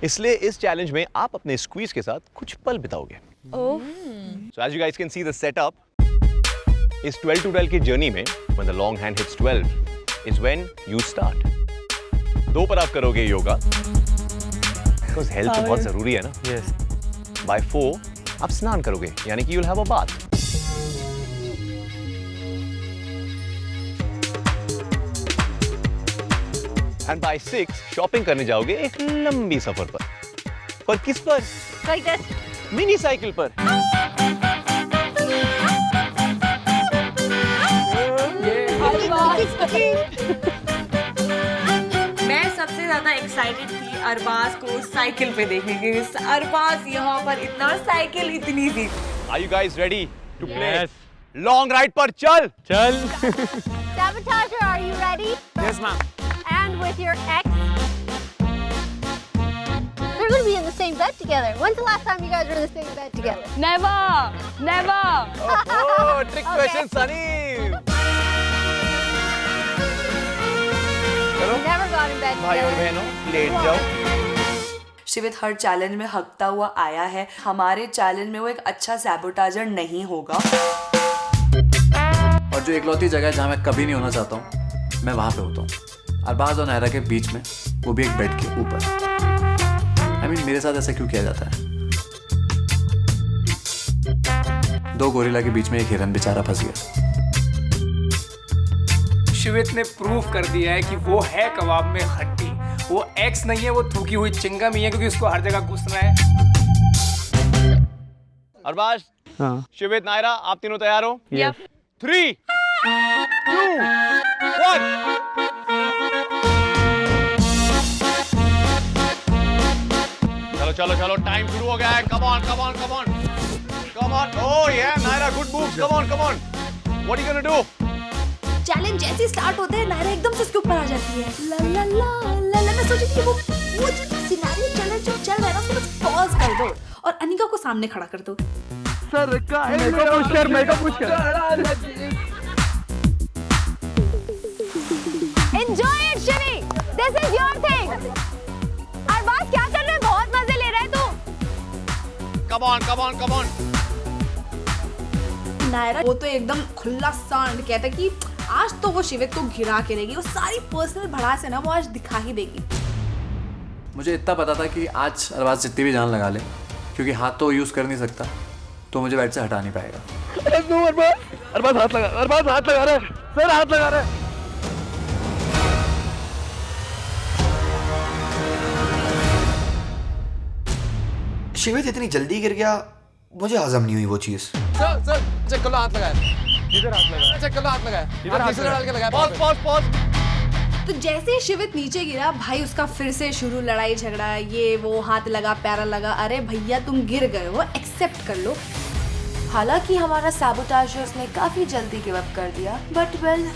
इसलिए इस challenge में आप अपने squeeze के साथ कुछ पल बिताओगे। Oh. So as you guys can see the setup, इस 12 to 12 की जर्नी में when the long hand hits 12 is when you start. 2 पर आप करोगे योगा, because health तो बहुत जरूरी है ना। Yes. By 4 आप स्नान करोगे, यानी कि you'll have a bath. And by 6 shopping करने जाओगे एक लंबी सफर पर किस पर? Like this. मिनी साइकिल पर। मैं सबसे ज्यादा एक्साइटेड थी अरबाज को साइकिल पे देखने के लिए। अरबाज यहाँ पर इतना, साइकिल इतनी सी। Are you guys ready to play? Yes. Long ride पर चल। चल। Sabotager, are you ready? Yes, ma'am. And with your ex? They're going to be in the same bed together. When's the last time you guys were in the same bed together? Never. Never. Oh, trick question, Sunny. चलो। Never got in bed भाई और together. बहनों, late जाओ। शिवित हर challenge में हकता हुआ आया है, हमारे चैलेंज में वो एक अच्छा सैबोटाइजर नहीं होगा। और जो इकलौती जगह जहाँ मैं कभी नहीं होना चाहता हूँ, मैं वहाँ पे होता हूँ। अरबाज और नायरा के बीच में, वो भी एक बेड के ऊपर। I mean, मेरे साथ ऐसा क्यों किया जाता है? दो गोरिल्ला के बीच में एक हिरन बेचारा फंस गया। शिवित ने प्रूव कर दिया है कि वो है कबाब में खट्टी। वो एक्स नहीं है, वो थूकी हुई चिंगम ही है, क्योंकि उसको हर जगह घुसना है। अरबाज, हाँ। शिवित, नायरा, आप तीनों तैयार हो? Yes. 3, 2, 1। चलो चलो चलो, टाइम शुरू हो गया है। Come on come on come on come on. Oh yeah Naira, good move. Come on come on. What are you gonna do? Challenge जैसे स्टार्ट होते हैं नायरा एकदम से उसके ऊपर आ जाती है। ला ला ला ला ला। मैं सोची थी वो जो सिनेरियो चैलेंज जो चल रहा है ना, उसको बस पॉज कर दो और अनिका को सामने खड़ा कर दो। सर का मेकअप पुश कर। Enjoy it, Shivi. This is your thing. Arbaaz क्या कर रहे हैं? बहुत मजे ले रहा है तू। Come on come on come on. Naira वो तो एकदम खुला सांड कहता कि आज तो वो शिवित को गिरा के रहेगी। वो सारी पर्सनल भड़ास है ना, वो आज दिखा ही देगी। मुझे इतना पता था कि आज अरबाज जितनी भी जान लगा ले, क्योंकि हाथ तो यूज़ कर नहीं सकता, तो मुझे बेड से हटा नहीं पाएगा। अरबाज हाथ लगा, अरबाज हाथ लगा रहा है। सर हाथ लगा रहा है। शिवित इतनी जल्दी गिर गया, मुझे हजम नहीं हुई वो चीज। सर चेक कर लो, हाथ लगाया। इधर हाथ लगा। चेक कर लो, हाथ लगाया। इधर हाथ डाल के लगाया। Pause pause pause. तो जैसे ही शिवित नीचे गिरा, भाई उसका फिर से शुरू लड़ाई झगड़ा। ये वो हाथ लगा, पैरा लगा। अरे भैया तुम गिर गए हो, एक्सेप्ट कर लो। हालांकि हमारा सैबोटाजर्स ने काफी जल्दी गिव अप कर दिया, बट वेल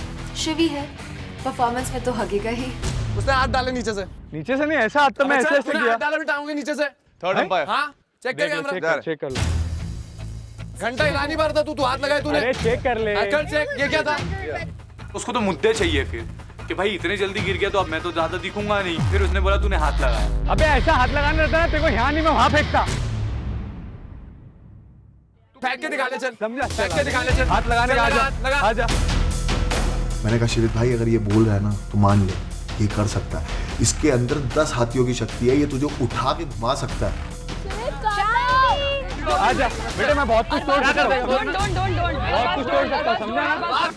शिवी है, परफॉर्मेंस में तो हगेगा ही। उसने हाथ डाले नीचे से। नीचे से नहीं, ऐसा हाथ तो मैं ऐसे ऐसे किया। डाला भी टांगों नीचे से। Third umpire. हाँ, चेक कर कैमरा। चेक कर लो। घंटा हिला नहीं पा रहा था तू हाथ लगाए तूने। अरे चेक कर ले। कर चेक। ये क्या था? उसको तो मुद्दे चाहिए फिर कि भाई इतने जल्दी गिर गया तो अब मैं तो ज्यादा दिखूंगा नहीं। फिर उसने बोला तूने हाथ लगाया। अबे ऐसा हाथ लगाना रहता है तेरे को, यहाँ नहीं मैं वहाँ फेंकता। फेंक के दिखा ले चल। समझा? फेंक के दिखा ले चल। हाथ लगाने का लगा। आजा। मैंने कहा शिवित भाई अगर ये बोल रहा है ना तो मान ले, ये कर सकता है। इसके अंदर 10 हाथियों की शक्ति है, ये तुझे उठा के घुमा सकता है। आजा बेटे, मैं बहुत कुछ तोड़ सकता हूँ। बहुत कुछ तोड़ सकता हूँ, समझा ना?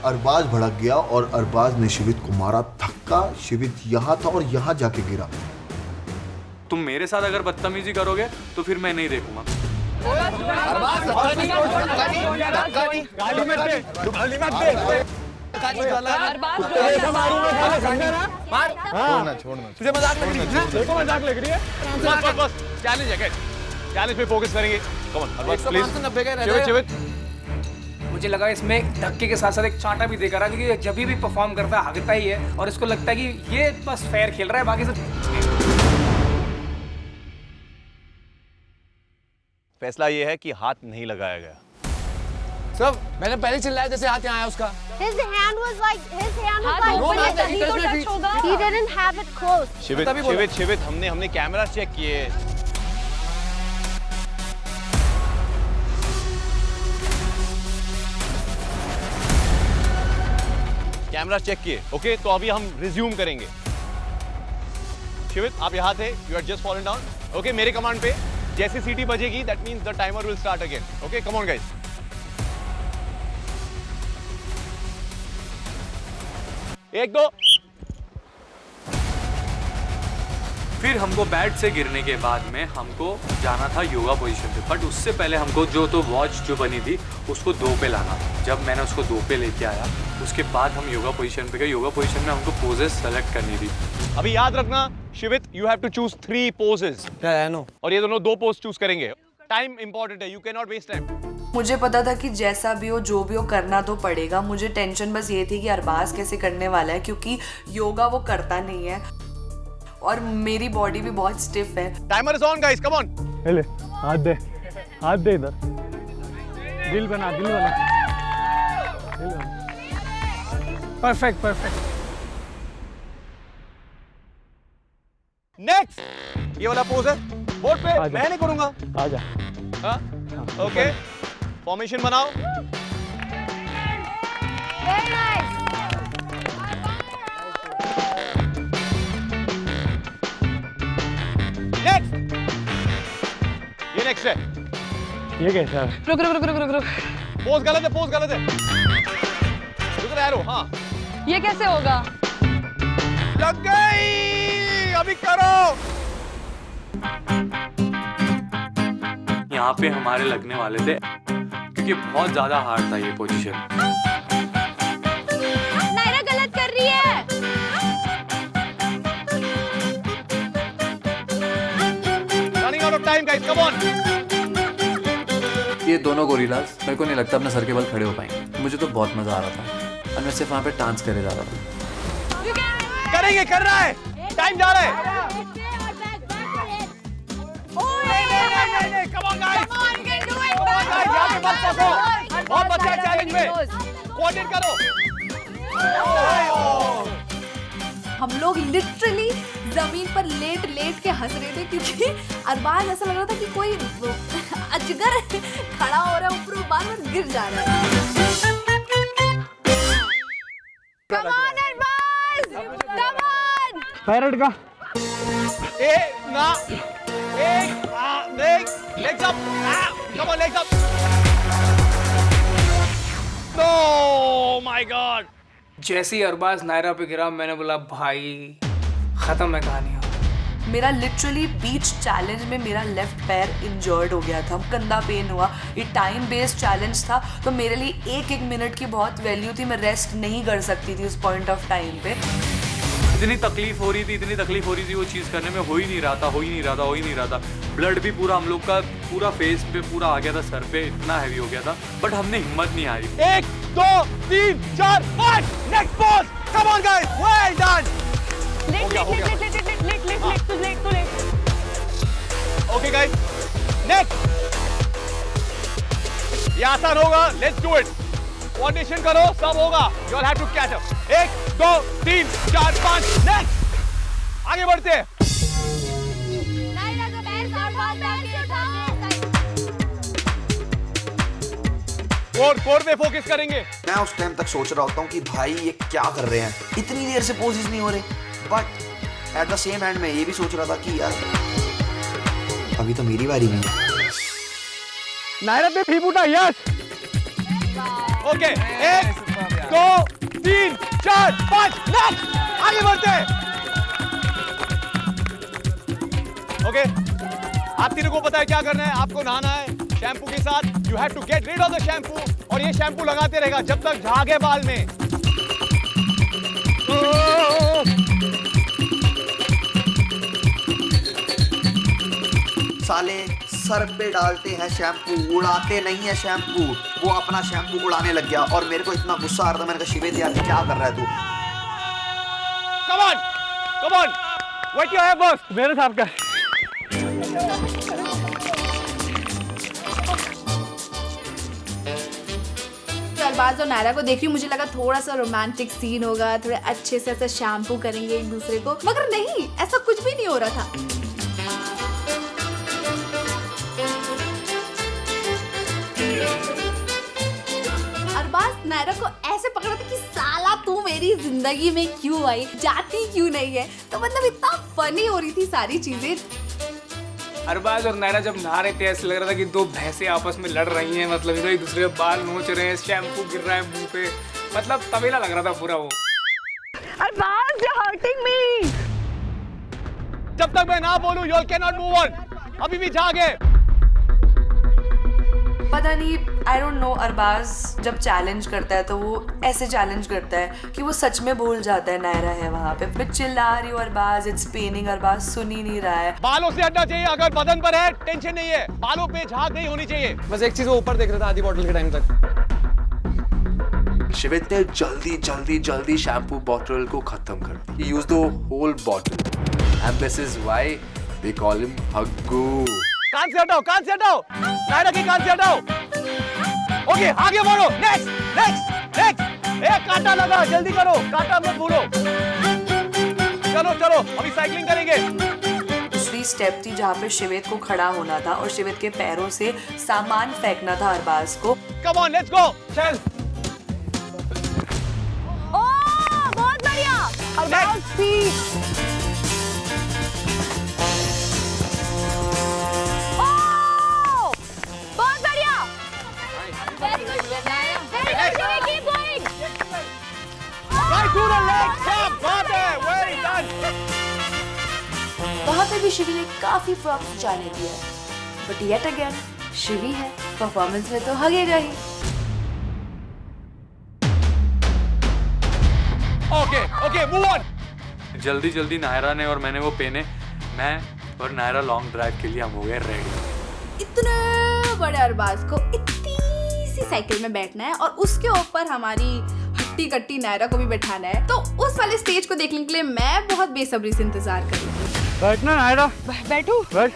अरबाज भड़क गया और अरबाज ने शिवित को मारा धक्का। शिवित यहाँ था और यहाँ जाके गिरा। तुम मेरे साथ अगर बदतमीजी करोगे तो फिर मैं नहीं देखूंगा। गाली मत दे, गाली मत दे। छोड़ना। तुझे मजाक लग रही है? देखो मजाक लग रही है। बस चैलेंज है, चैलेंज पे फोकस करेंगे। Come on Arbaaz please. 190 का शिवित शिवित। मुझे लगा इसमें धक्के के साथ साथ एक चांटा भी देकर, क्योंकि जब भी परफॉर्म करता है हगता ही है और इसको लगता है कि ये बस फेयर खेल रहा है, बाकी सब। फैसला ये है कि हाथ नहीं लगाया गया। सब मैंने पहले चिल्लाया जैसे हाथ यहाँ आया उसका। His hand was like open है, तभी तो touch होगा। He didn't have it close. शिवित Shivit Shivit, हमने कैमरा चेक किए। कैमरा चेक किए। ओके, तो अभी हम रिज्यूम करेंगे। शिवित आप यहाँ थे, you are just fallen down. Okay, मेरे कमांड पे जैसे सीटी बजेगी that means the timer will start again. Okay, come on guys. एक दो। फिर हमको बैट से गिरने के बाद में हमको जाना था योगा पोजीशन पे, बट उससे पहले हमको जो तो वॉच जो बनी थी उसको 2 पे लाना। जब मैंने उसको 2 पे लेके आया, उसके बाद हम योगा पोजीशन पे गए। योगा पोजीशन में हमको पोजेस सेलेक्ट करनी थी। अभी याद रखना Shivit, you have to choose 3 poses. I know. और ये दोनों 2 पोज चूज करेंगे। टाइम इंपॉर्टेंट है, you can not waste time. मुझे पता था कि जैसा भी हो जो भी हो करना तो पड़ेगा। मुझे टेंशन बस ये थी कि अरबाज कैसे करने वाला है, क्योंकि योगा वो करता नहीं है और मेरी बॉडी भी बहुत स्टिफ है। Timer is on guys, come on. ले हाथ दे इधर, दिल बना परफेक्ट। नेक्स्ट ये वाला पोज है बोर्ड पे, मैं नहीं करूंगा। आजा। हाँ ओके, फॉर्मेशन बनाओ। Very nice. नेक्स्ट, ये नेक्स्ट है। ये कैसा है? रुक। पोज गलत है। रुक रहा है। हाँ ये कैसे होगा? लग गई, अभी करो। यहाँ पे हमारे लगने वाले थे क्योंकि बहुत ज्यादा हार्ड था ये पोजीशन। नायरा गलत कर रही है। Running out of time guys, come on. ये दोनों गोरिल्लास मेरे को नहीं लगता अपने सर के बल खड़े हो पाएंगे। मुझे तो बहुत मजा आ रहा था और मैं सिर्फ वहाँ पे डांस करे जा रहा था। करेंगे, कर रहा है, टाइम जा रहा है। नहीं, come on guys, यहाँ पे मत फंसो, बहुत बच्चा है चैलेंज में, कोऑर्डिनेट करो। हम लोग लिटरली जमीन पर लेट के हंस रहे थे क्योंकि अरबाज ऐसा लग रहा था कि कोई अजगर खड़ा हो रहा है ऊपर, बार बार गिर जा रहा है। Come on Arbaaz, come on. Parrot का legs up, come on, legs up. No, my God. जैसे ही अरबाज नायरा पे गिरा मैंने बोला भाई खत्म है कहानी। मेरा लिटरली बीच चैलेंज में मेरा लेफ्ट पैर इंजर्ड हो गया था, कंधा पेन हुआ। ये टाइम बेस्ड चैलेंज था तो मेरे लिए एक मिनट की बहुत वैल्यू थी। मैं रेस्ट नहीं कर सकती थी उस पॉइंट ऑफ टाइम पे। इतनी तकलीफ हो रही थी वो चीज़ करने में, हो ही नहीं रहा था। ब्लड भी पूरा हम लोग का पूरा फेस पे पूरा आ गया था, सर पे इतना हैवी हो गया था, बट हमने हिम्मत नहीं हारी। 1 2 3 4 5 next pose, come on guys, well done. Okay guys, next ये आसान होगा, लेट्स डू इट। कोऑर्डिनेशन करो, सब होगा, you all have to catch up. 1 2 3 4 5 next, आगे बढ़ते हैं। कोर पे फोकस करेंगे। मैं उस टाइम तक सोच रहा होता हूँ कि भाई ये क्या कर रहे हैं, इतनी देर से पोजेस नहीं हो रहे, but at the same hand मैं ये भी सोच रहा था कि यार अभी तो मेरी बारी नहीं है। नायरा पे भी फूटा, यस। ओके, 1 2 3 4 5 नेक्स्ट, आगे बढ़ते हैं। ओके, आप तीनों को पता है क्या करना है, आपको नहाना है शैम्पू के साथ। You have to get rid of the shampoo, और ये शैम्पू लगाते रहेगा जब तक झागे बाल में। साले सर पे डालते हैं शैम्पू, उड़ाते नहीं है शैम्पू। वो अपना शैम्पू उड़ाने लग गया और मेरे को इतना गुस्सा आ रहा था। मैंने कहा शिवेत यार क्या कर रहा है तू? Come on what you have boss, मेरे साथ का। अरबाज और नायरा को देख रही हूँ, मुझे लगा थोड़ा सा रोमांटिक सीन होगा, थोड़े अच्छे से ऐसा शैम्पू करेंगे एक दूसरे को, मगर नहीं, ऐसा कुछ भी नहीं हो रहा था। अरबाज नायरा को ऐसे पकड़ा था कि साला तू मेरी जिंदगी में क्यों आई, जाती क्यों नहीं है। तो मतलब इतना फनी हो रही थी सारी चीजें। अरबाज और नायरा जब नहा रहे थे ऐसे लग रहा था कि दो भैंसें आपस में लड़ रही हैं, मतलब इधर एक दूसरे के बाल नोच रहे हैं, शैम्पू गिर रहा है मुंह पे, मतलब तबेला लग रहा था पूरा वो। Arbaaz, you're hurting me. जब तक मैं ना बोलूं you all cannot move on। अभी भी जागे। पता नहीं आई डोंट नो, अरबाज जब चैलेंज करता है तो वो ऐसे चैलेंज करता है कि वो सच में भूल जाता है नायरा है वहाँ पे। मैं चिल्ला रही हूँ अरबाज, इट्स पेनिंग, अरबाज सुन ही नहीं रहा है। बालों से हटना चाहिए, अगर बदन पर है टेंशन नहीं है, बालों पे झाग नहीं होनी चाहिए। बस एक चीज वो ऊपर देख रहा था आधी बोतल के टाइम तक। शिवित ने जल्दी शैम्पू बॉटल को खत्म कर दिया। He used the whole bottle and this is why they call him हग्गू। कान से हटाओ, कान से हटाओ, नायरा की कान से हटाओ। ओके, आगे बढ़ो, नेक्स्ट। एक कांटा लगा, जल्दी करो, कांटा मत भूलो। चलो, अभी साइकिलिंग करेंगे। दूसरी स्टेप थी जहाँ पे शिवेत को खड़ा होना था और शिवेत के पैरों से सामान फेंकना था अरबाज को। कम ऑन, लेट्स गो, चल। बहुत बढ़िया। अरबाज स्पीड। बहुत बढ़िया। Very good. Keep going. Right to the leg, क्या बात है, very done. वहाँ पे भी शिवी ने काफी प्रॉप्स जाने दिया, बट येट अगेन शिवी है, परफॉर्मेंस में तो हगेगा ही। Okay, move on. जल्दी नायरा ने और मैंने वो पहने, मैं और नायरा लॉन्ग ड्राइव के लिए हम हो गए रेडी। इतने बड़े अरबाज को इतनी सी साइकिल में बैठना है और उसके ऊपर हमारी हट्टी कट्टी नायरा को भी बैठाना है, तो उस वाले स्टेज को देखने के लिए मैं बहुत बेसब्री से इंतजार कर रही हूँ। बैठना नायरा, बैठू। बैठ।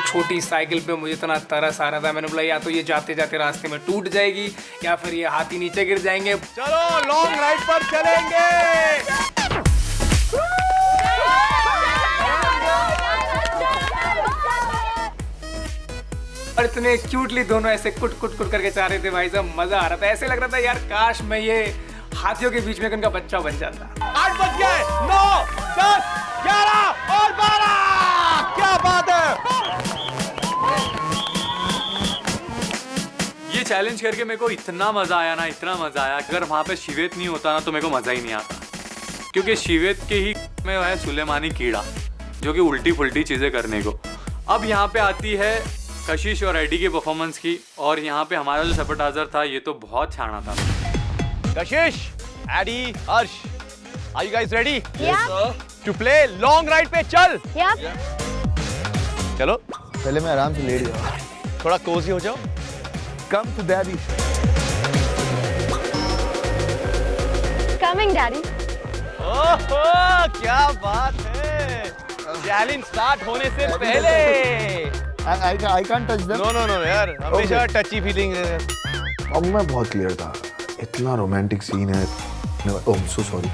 छोटी साइकिल पे मुझे इतना तरस आ रहा था, मैंने बोला या तो ये जाते जाते रास्ते में टूट जाएगी या फिर ये हाथी नीचे गिर जाएंगे। चलो लॉन्ग राइड पर चलेंगे। और इतने क्यूटली दोनों ऐसे कुट करके जा रहे थे भाई साहब, मजा आ रहा था। ऐसे लग रहा था यार काश मैं ये हाथियों के बीच में उनका बच्चा बन जाता। 8 बज गए, 9, 10, 11 और 12। क्या बात है। ये चैलेंज करके मेरे को इतना मजा आया। अगर वहाँ पे शिवेत नहीं होता ना तो मेरे को मजा ही नहीं आता, क्योंकि शिवेत के ही में है सुलेमानी कीड़ा जो कि उल्टी फुल्टी चीजें करने को। अब यहाँ पे आती है कशिश और एडी की परफॉर्मेंस की, और यहाँ पे हमारा जो सैबोटाइजर था ये तो बहुत छाना था। Kashish, Eddie, Harsh, are you guys ready to play long ride पे? चल चलो, पहले मैं आराम से लेट जाऊँ, थोड़ा कोजी हो जाओ। Come to daddy. Coming daddy. ओहो, क्या बात है। चैलेंज स्टार्ट होने से पहले I can't touch them. No यार, हमेशा टची फीलिंग है। अब मैं बहुत क्लियर था, इतना रोमांटिक सीन है। ओह सो सॉरी।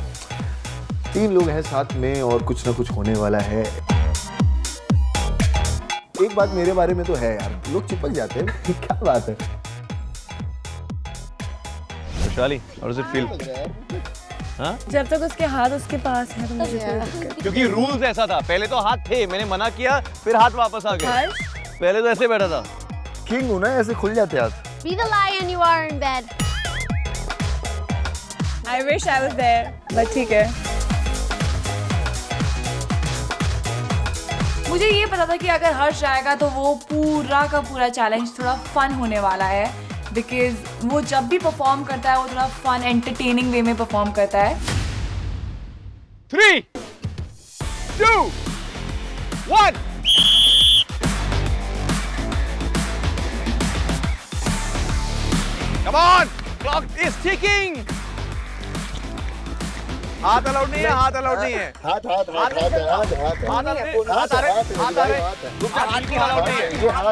3 लोग हैं साथ में और कुछ ना कुछ होने वाला है। एक बात मेरे बारे में तो है यार, लोग चिपक जाते हैं। क्या बात है। खुशहाली, how does it feel? हाँ? जब तक उसके हाथ उसके पास है तो मुझे कोई दिक्कत। क्योंकि रूल्स ऐसा था, पहले तो हाथ थे, मैंने मना किया, फिर हाथ वापस आ गए। पहले तो ऐसे बैठा था। किंग हूं ना, ऐसे खुल जाते हाथ। Be the lion you are in bed. I wish I was there, but ठीक है। मुझे ये पता था कि अगर हर्ष आएगा तो वो पूरा का पूरा चैलेंज थोड़ा फन होने वाला है, बिकॉज वो जब भी परफॉर्म करता है वो थोड़ा फन एंटरटेनिंग वे में परफॉर्म करता है। 3, 2, 1। Come on, clock is ticking. हाथ अलाउड नहीं है, हाथ अलाउड नहीं है। हाथ हाथ आ रहे, हाथ की अलाउड नहीं है। हाथ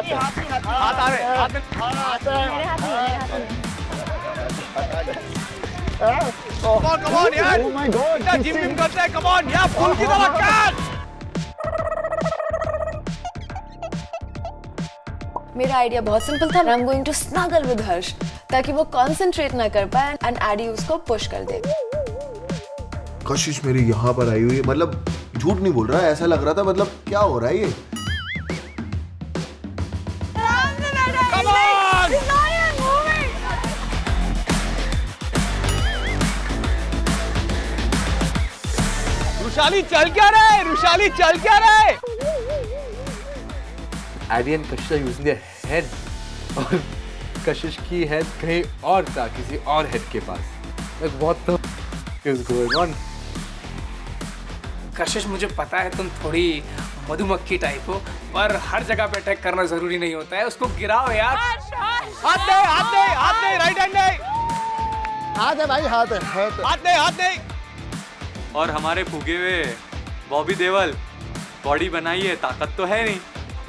आ रहे, हाथ में come on यार, इतना जिम विम करते हैं, come on यार, फुल की तरह काट। मेरा आइडिया बहुत सिंपल था। I am going to snuggle with Harsh ताकि वो कंसंट्रेट ना कर पाए एंड एडी उसको पुश कर दे। कशिश मेरी यहाँ पर आई हुई है, मतलब झूठ नहीं बोल रहा है, ऐसा लग रहा था, मतलब क्या हो रहा है ये। रुशाली चल क्या रहा है? रुशाली चल क्या रहा है? Addy and Kashish are using their head और कशिश की हेड कहीं और था, किसी और हेड के पास। Like what the is going on? कशिश मुझे पता है तुम थोड़ी मधुमक्खी टाइप हो, पर हर जगह पे अटैक करना जरूरी नहीं होता है, उसको गिराओ यार। हाथ दे, राइट हैंड दे। हाथ है भाई, हाथ दे। और हमारे फूगे हुए बॉबी देओल बॉडी बनाई है, ताकत तो है नहीं।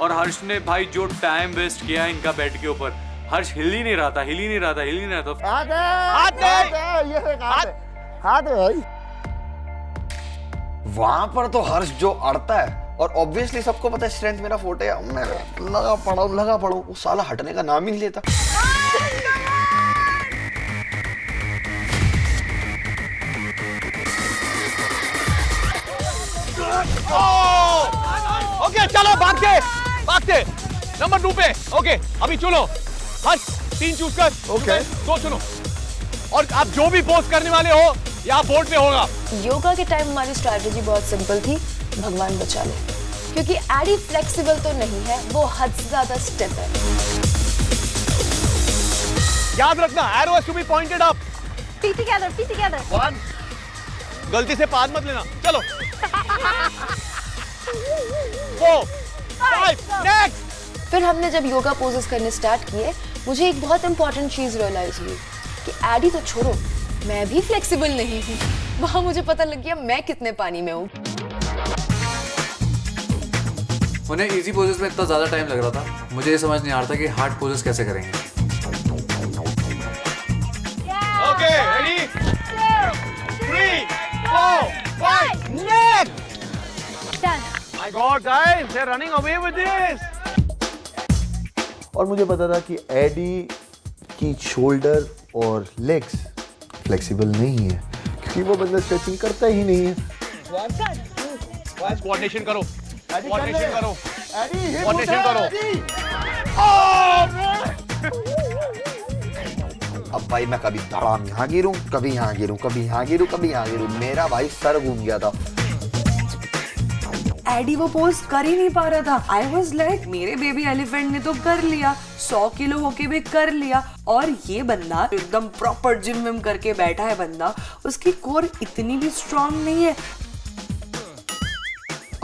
और हर्ष ने भाई जो टाइम वेस्ट किया इनका बेड के ऊपर, हर्ष हिल ही नहीं रहा था। हाथ है भाई। वहां पर तो हर्ष जो अड़ता है, और ऑब्वियसली सबको पता है स्ट्रेंथ मेरा फोर्टे है, मैं लगा पड़ा हूँ, वो साला हटने का नाम ही नहीं लेता। ओके चलो भागते नंबर 2 पे। ओके अभी चुनो हर्ष, 3 चूज कर। ओके 2 चुनो, और आप जो भी पोस्ट करने वाले हो यहाँ बोर्ड पे होगा। योगा के टाइम हमारी स्ट्रैटेजी बहुत सिंपल थी, भगवान बचा ले, क्योंकि एडी फ्लेक्सिबल तो नहीं है, वो हद से ज्यादा स्टिफ है। याद रखना, arrow has to be pointed up. Feet together. 1 गलती से पाद मत लेना। चलो 4 5 नेक्स्ट। फिर हमने जब योगा पोजेस करने स्टार्ट किए, मुझे एक बहुत इंपॉर्टेंट चीज रियलाइज हुई कि एडी तो छोड़ो, मैं भी फ्लेक्सिबल नहीं हूँ। वहां मुझे पता लग गया मैं कितने पानी में हूँ। उन्हें इजी पोजेस में इतना ज़्यादा टाइम लग रहा था, मुझे ये समझ नहीं आ रहा था कि हार्ड पोजेस कैसे करेंगे। Okay ready 3 4 5 next. My god guys, they are running away with this. और मुझे पता था कि एडी की शोल्डर और लेग्स फ्लेक्सिबल नहीं है, क्योंकि वो बंदा स्ट्रेचिंग करता ही नहीं है। कोऑर्डिनेशन करो। अब भाई मैं कभी धड़ाम यहाँ गिरूं, कभी यहाँ गिरूं, मेरा भाई सर घूम गया था। एडी वो पोज कर ही नहीं पा रहा था। आई वॉज लाइक मेरे बेबी एलिफेंट ने तो कर लिया, 100 किलो होके भी कर लिया, और ये बंदा एकदम प्रॉपर जिम विम करके बैठा है बंदा, उसकी कोर इतनी भी स्ट्रांग नहीं है।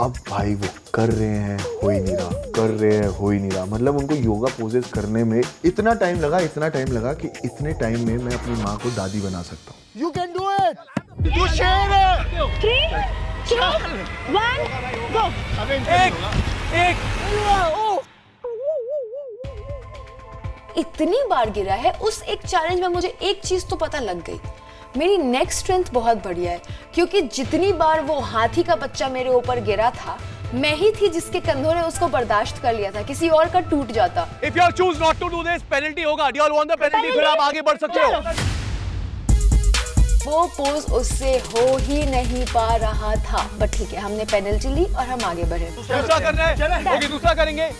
अब भाई वो कर रहे हैं, हो ही नहीं रहा। मतलब उनको योगा पोजेस करने में इतना टाइम लगा कि इतने टाइम में मैं अपनी माँ को दादी बना सकता हूँ। You can do it. You share it. 3, 2, 1, go. एक इतनी बार गिरा है, उस एक चैलेंज में मुझे एक चीज तो पता लग गई, मेरी नेक स्ट्रेंथ बहुत बढ़िया है, क्योंकि जितनी बार वो हाथी का बच्चा मेरे ऊपर गिरा था, मैं ही थी जिसके कंधों ने उसको बर्दाश्त कर लिया था, किसी और का टूट जाता। If you choose not to do this, penalty होगा। Do you all want the penalty? फिर आप आगे बढ़ सकते हो। वो पोज उससे हो ही नहीं पा रहा था, बट ठीक है, हमने पेनल्टी ली और हम आगे बढ़े। दूसरा करना है, ओके दूसरा करेंगे।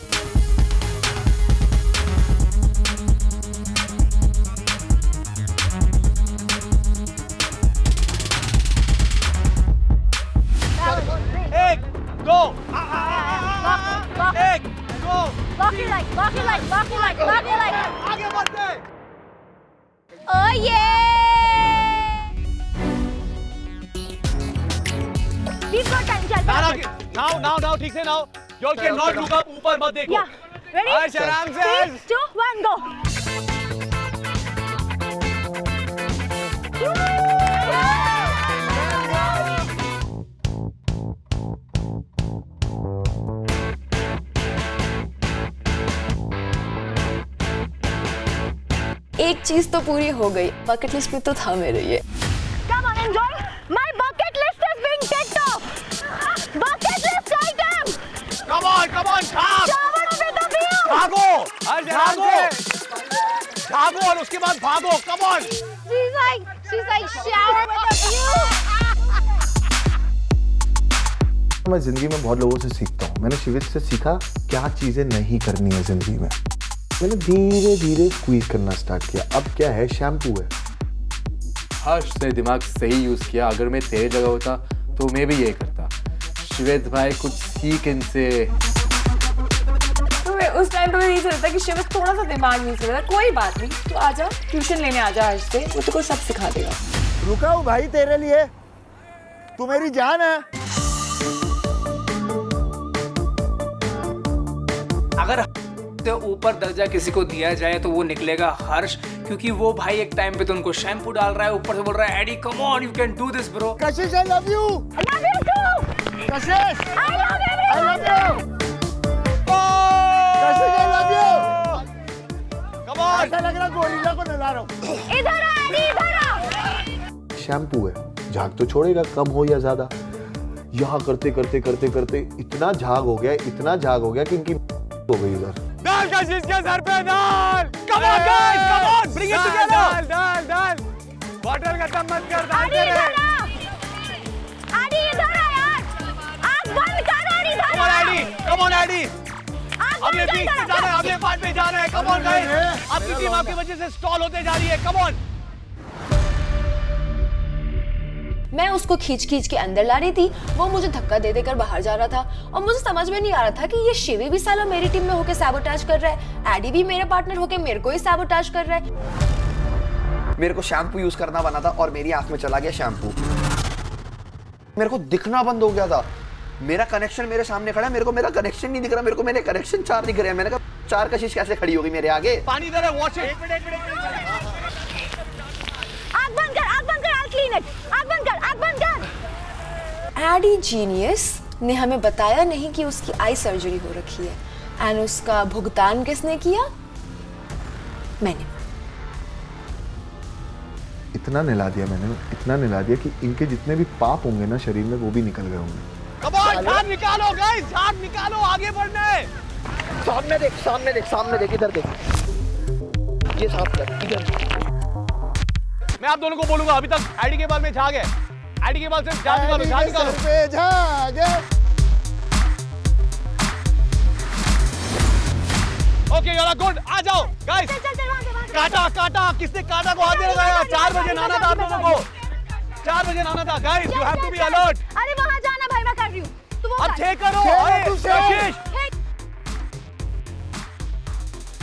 आगे बढ़ते। Oh yeah! We've got time, चल। Now, ठीक से now. You cannot look up, ऊपर मत देखो। Yeah. Ready? आराम से। 3, 2, 1, go. एक चीज तो पूरी हो गई, बकेट लिस्ट में तो था मेरे ये। Come on, enjoy. My bucket list is being ticked off. Bucket list item. Come on, Shower with the view. भागो और उसके बाद भागो। Come on. She's like shower with the view. मैं जिंदगी में बहुत लोगों से सीखता हूँ। मैंने शिविर से सीखा क्या चीजें नहीं करनी है जिंदगी में। मैंने धीरे धीरे स्क्वीज करना स्टार्ट किया। अब क्या है, शैम्पू है। हर्ष ने दिमाग सही यूज किया। अगर मैं तेरे जगह होता तो मैं भी ये करता। श्वेत भाई कुछ सीख इनसे। तो उस टाइम पे मुझे यही चलता कि शिव थोड़ा सा दिमाग यूज कर रहा है। कोई बात नहीं, तू आजा ट्यूशन लेने आजा आज से, वो तुझको सब सिखा देगा। रुका हूँ भाई तेरे लिए, तू मेरी जान है। अगर तो ऊपर दर्जा किसी को दिया जाए तो वो निकलेगा हर्ष, क्योंकि वो भाई एक टाइम पे तो उनको शैम्पू डाल रहा है, ऊपर से बोल रहा है Eddie come on you can do this bro. Kashish I love you. Love you too. Kashish I love you. Kashish I love you. Come on. ऐसा लग रहा गोरिल्ला को नहला रहा हूँ। इधर आ एडी, इधर आ। शैम्पू है, झाग तो छोड़ेगा कम हो या ज्यादा। यहाँ करते करते करते करते इतना झाग हो गया, इतना झाग हो गया कि इनकी हो गई उधर। डाल कशिश के सर पे डाल। Come on guys, come on, bring it together. डाल। बॉटल खत्म मत कर, डालते रहे। आदि इधर आ यार, आग बंद कर और इधर आ। Come on Eddie. अपने बीच में जाना है, अपने पार्ट में जाना है। Come on guys. आपकी टीम आपकी वजह से स्टॉल होते जा रही है। Come on. मैं उसको खींच के अंदर ला रही थी, वो मुझे धक्का दे देकर बाहर जा रहा था और मुझे समझ में नहीं आ रहा था कि ये शिवी भी साला मेरी टीम में होके सैबोटाज कर रहा है, एडी भी मेरा पार्टनर होके मेरे को ही सैबोटाज कर रहा है। मेरे को शैम्पू यूज करना बना था और मेरी आंख में चला गया शैम्पू। मेरे को दिखना बंद हो गया था। मेरा कनेक्शन मेरे सामने खड़ा है, मेरे को मेरा कनेक्शन नहीं दिख रहा, मेरे को मेरे कनेक्शन 4 दिख रहे हैं। मैंने कहा 4 कशिश कैसे खड़ी होगी मेरे आगे। पानी इधर है, वॉच इट। आग बंद कर, आग बंद कर, I'll clean it. आग बंद कर, आग बंद कर। एडी जीनियस ने हमें बताया नहीं कि उसकी आई सर्जरी हो रखी है एंड उसका भुगतान किसने किया? मैंने। इतना निला दिया मैंने, इतना निला दिया कि इनके जितने भी पाप होंगे ना शरीर में वो भी निकल गए होंगे। Come on, झाग निकालो गाइस, झाग निकालो, आगे बढ़ना है। सामने देख, सामने देख, सामने देख, इधर देख। ये साफ कर, इधर। मैं आप दोनों को बोलूंगा, अभी तक एडी के बाल में झाग है। एडी के बाल से झाग निकालो, झाग निकालो। सर पे झाग है। ओके योर गुड, आ जाओ गाइस। काटा काटा, किसने काटा को हाथ में लगाया? 4 बजे नाना था आप लोगों को, 4 बजे नाना था guys. You have to be alert. अरे वहां जाना भाई, मैं कर रही हूं। तू वो अब 6 करो। कशिश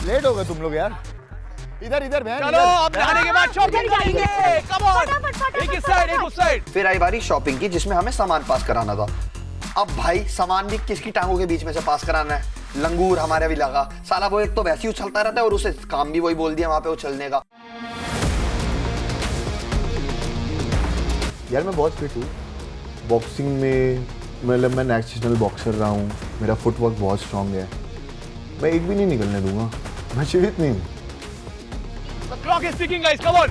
लेट हो गए तुम लोग यार। इधर इधर बहन। चलो अब नहाने के बाद शॉपिंग करेंगे। कम ऑन, एक इस साइड एक उस साइड। फिर आई बारी शॉपिंग की जिसमें हमें सामान पास कराना था। अब भाई सामान भी किसकी टांगों के बीच में से पास कराना है? लंगूर हमारे भी लगा साला, वो एक तो वैसे ही उछलता रहता है और उसे काम भी वही बोल दिया वहां पे उछलने का। यार मैं बहुत फिट हूँ बॉक्सिंग में, मतलब मैं नेशनल बॉक्सर रहा हूँ, मेरा फुटवर्क बहुत स्ट्रांग है, मैं एक भी नहीं निकलने दूंगा, मैं जीवित नहीं हूँ। The clock is ticking guys, come on.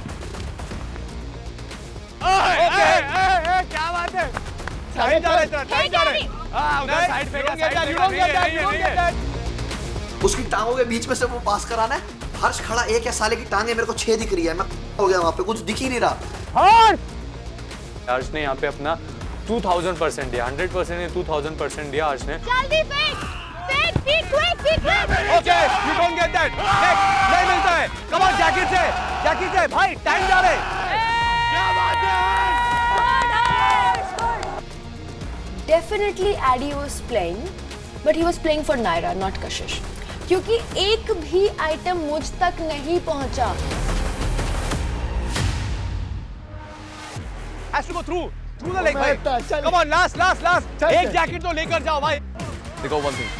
Okay. क्या बात है? साइड जा रहे हैं, साइड जा रहे हैं। हाँ उधर साइड पे, You don't get that, you don't get that. उसकी टांगों के बीच में से वो पास कराना है। हर्ष खड़ा, एक है साले की टांगे मेरे को 6 दिख रही है, मैं हो गया वहां पे, कुछ दिख ही नहीं रहा। हर्ष ने यहाँ पे अपना 2000% दिया, 100% ने 2000% दिया हर्ष ने। जल्दी फेंक, फेंक, फेंक, quick, quick. Okay, you don't get that. Next, नहीं मिलता है। Come on, जैकेट से भाई, टाइम जा रहे हैं। क्या बात है? Definitely Addy was playing, but he was playing for Naira, not Kashish. क्योंकि एक भी आइटम मुझ तक नहीं पहुंचा। Has to go through the leg भाई। Come on, last. एक जैकेट तो लेकर जाओ भाई। देखो one thing।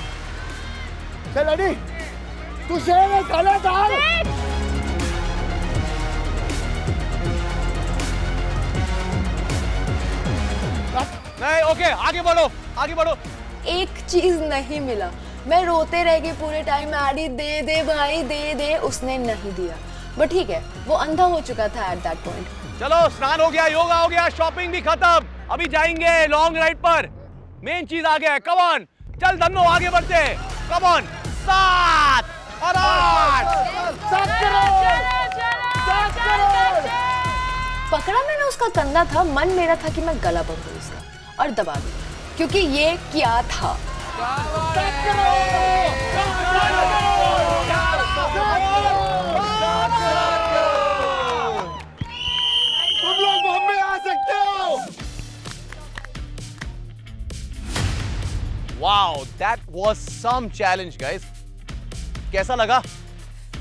चल अडी, तू शेर है, साला डाल। नहीं, ओके, आगे बढ़ो। एक चीज नहीं मिला, मैं रोते रह गई पूरे टाइम। आडी दे भाई दे, उसने नहीं दिया। बट ठीक है, वो अंधा हो चुका था एट दैट पॉइंट। चलो स्नान हो गया, योगा हो गया, शॉपिंग भी खत्म, अभी जाएंगे लॉन्ग राइड पर। मेन चीज आ गया है, कम ऑन, चल धन्नो आगे बढ़ते हैं। कम ऑन, 7 और 8। पकड़ा मैंने उसका कंधा था, मन मेरा था कि मैं गला पकड़ूं उसका और दबा दूं, क्योंकि ये क्या था। तुम लोग बॉम्बे आ सकते हो। Wow, that was some challenge guys. कैसा लगा?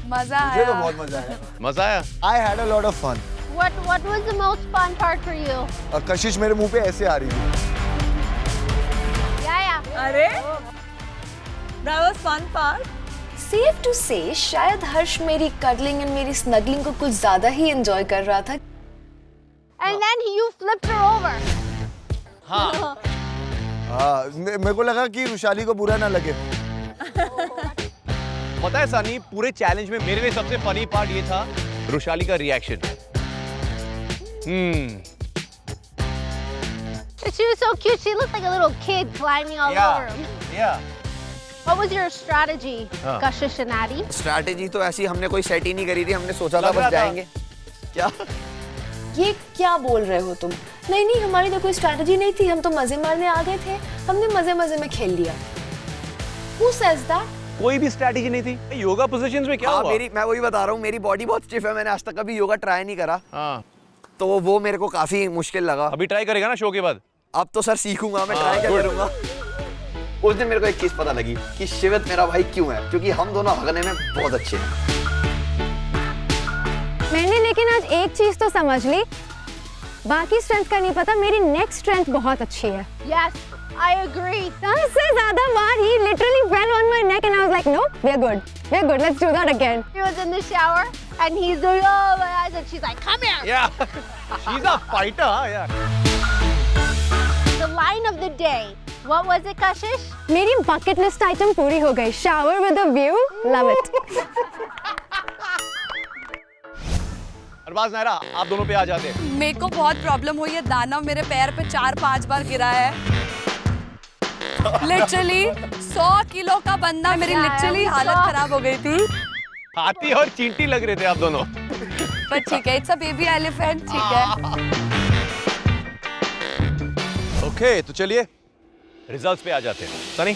मजा मुझे आया। तो बहुत मजा आया। मजा आया? I had a lot of fun. What was the most fun part for you? कशिश मेरे मुंह पे ऐसे आ रही थी। Yeah. अरे that was fun part. Safe to say शायद हर्ष मेरी कडलिंग एंड मेरी स्नगलिंग को कुछ ज्यादा ही एंजॉय कर रहा था। And then you flipped her over. हाँ। मेरे को लगा कि रुशाली को बुरा ना लगे। पता है सनी, पूरे चैलेंज में मेरे लिए सबसे फनी पार्ट ये था रुशाली का reaction. She was so cute. She looked like a little kid climbing all over him. Yeah. What was your strategy, हाँ. Kashish and Addy? स्ट्रैटेजी तो ऐसी हमने कोई सेट ही नहीं करी थी, हमने सोचा था लग रहा बस था। जाएंगे। क्या? ये क्या बोल रहे हो तुम? नहीं हमारी तो कोई स्ट्रैटेजी नहीं थी, हम तो मजे मारने आ गए थे, हमने मजे मजे में खेल लिया। Who says that? कोई भी स्ट्रैटेजी नहीं थी। योगा पोजीशंस में क्या हाँ, हुआ? मैं वही बता रहा हूँ, मेरी बॉडी बहुत स्टिफ है, मैंने आज तक कभी योगा ट्राई नहीं करा। हाँ। तो वो मेरे को काफी मुश्किल लगा। अभी ट्राई करेगा ना शो के बाद? अब तो सर सीखूंगा मैं, ट्राई good. करूंगा। उस दिन मेरे को एक चीज पता लगी कि शिवित मेरा भाई क्यों है, क्योंकि हम दोनों भागने में बहुत अच्छे हैं। मैंने लेकिन आज एक चीज तो समझ ली, बाकी स्ट्रेंथ का नहीं पता, मेरी नेक्स्ट स्ट्रेंथ बहुत अच्छी है। Yes, I agree. सबसे ज्यादा बार he literally fell on my neck and I was like, no, we're good, let's do that again. He was in the shower and he's doing, oh my eyes, and she's like, come here. Yeah, she's a fighter, yeah. The line of the day. What was it, Kashish? मेरी bucket list item पूरी हो गई. Shower with a view, love it. Arbaaz Naira, आप दोनों पे आ जाते हैं। मेरे को बहुत प्रॉब्लम हुई है, दानव मेरे पैर पे 4-5 बार गिरा है। लिटरली 100 किलो का बंदा, मेरी लिटरली हालत खराब हो गई थी। हाथी और चींटी लग रहे थे आप दोनों। पर ठीक है, इट्स अ बेबी एलिफेंट, ठीक है। ओके, तो चलिए रिजल्ट्स पे आ जाते हैं। Sunny?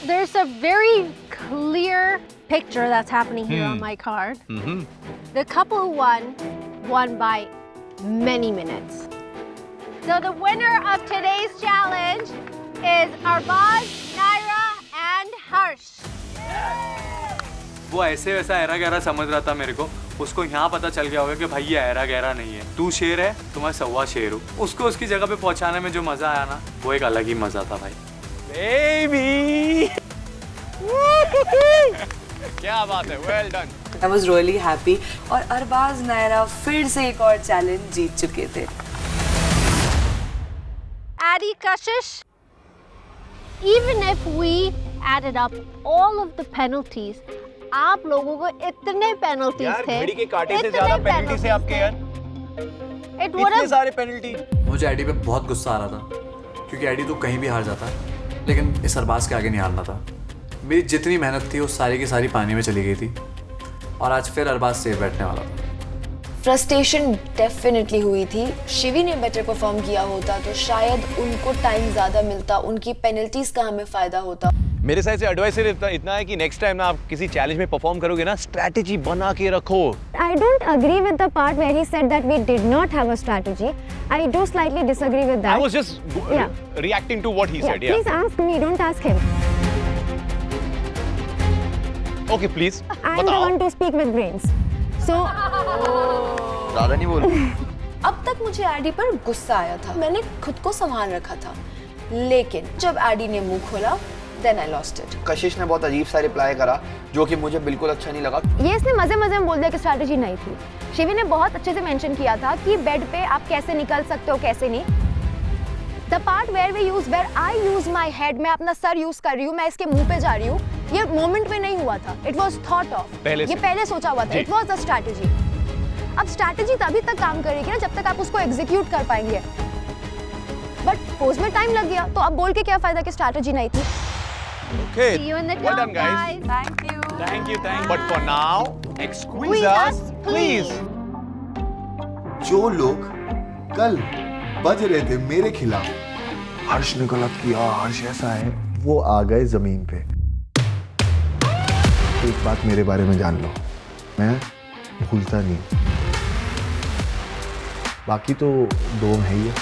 There's a very clear picture that's happening here on my card. The couple who won by many minutes. So the winner of today's challenge is Arbaz, Naira, and Harsh. वो ऐसे वैसा ऐरा गहरा समझ रहा था मेरे को, उसको यहाँ पता चल गया होगा कि भाई ये ऐरा गहरा नहीं है, तू शेर है तो मैं सवा शेर हूँ। उसको उसकी जगह पे पहुँचाने में जो मजा आया ना, वो एक अलग ही मजा था भाई। बेबी क्या बात है, well done. I was really happy और अरबाज नायरा फिर से एक और चैलेंज जीत चुके थे। Addy, Kashish, even if we added up all of the penalties, आप लोगों को इतने penalties यार थे, घड़ी के कांटे से इतने ज्यादा पेनल्टी penalties से आपके यार। It would इतने have सारे पेनल्टी। मुझे एडी पे बहुत गुस्सा आ रहा था क्योंकि एडी तो कहीं भी हार जाता है, लेकिन इस अरबाज के आगे नहीं हारना था। मेरी जितनी मेहनत थी वो सारी की सारी पानी में चली गई थी और आज फिर अरबाज सेफ बैठने वाला था। फ्रस्ट्रेशन डेफिनेटली हुई थी। शिवी ने बेटर परफॉर्म किया होता तो शायद उनको टाइम ज्यादा मिलता, उनकी पेनल्टीज का हमें फायदा होता। मेरे साइड से एडवाइस सिर्फ इतना है कि नेक्स्ट टाइम ना आप किसी चैलेंज में परफॉर्म करोगे ना, स्ट्रैटेजी बना के रखो। I don't agree with the part where he said that we did not have a strategy. I do slightly disagree with that. I was just reacting to what he said. Yeah. Please ask me, don't ask him. Okay, please. I'm the one to speak with brains. So. ज़्यादा नहीं बोल। अब तक मुझे AD पर गुस्सा आया था, मैंने खुद को संभाल रखा था, लेकिन जब एडी ने मुंह खोला, then I lost it. कशिश ने बहुत अजीब सा रिप्लाई करा, जो कि मुझे बिल्कुल अच्छा नहीं लगा। ये इसने मजे मजे में बोल दिया कि स्ट्रैटेजी नहीं थी। शिवी ने बहुत अच्छे से मेंशन किया था कि बेड पे आप कैसे निकल सकते हो, कैसे नहीं। The part where I use my head, मैं अपना सर यूज कर रही हूँ, मैं इसके मुंह पे जा रही हूँ, ये मोमेंट में नहीं हुआ था। It was thought of. ये पहले सोचा हुआ था। It was a strategy. अब स्ट्रैटेजी तभी तक काम करेगी ना जब तक आप उसको एग्जीक्यूट कर पाएंगे। बट पोज में टाइम लग गया, तो अब बोल के क्या फायदा कि स्ट्रैटेजी नहीं थी। Okay. See you in the well top, done, guys. Thank you. Thank you. But for now, excuse us, please. जो लोग कल बज रहे थे मेरे खिलाफ, हर्ष ने गलत किया, हर्ष ऐसा है, वो आ गए जमीन पे। एक बात मेरे बारे में जान लो, मैं भूलता नहीं, बाकी तो दो है ही है।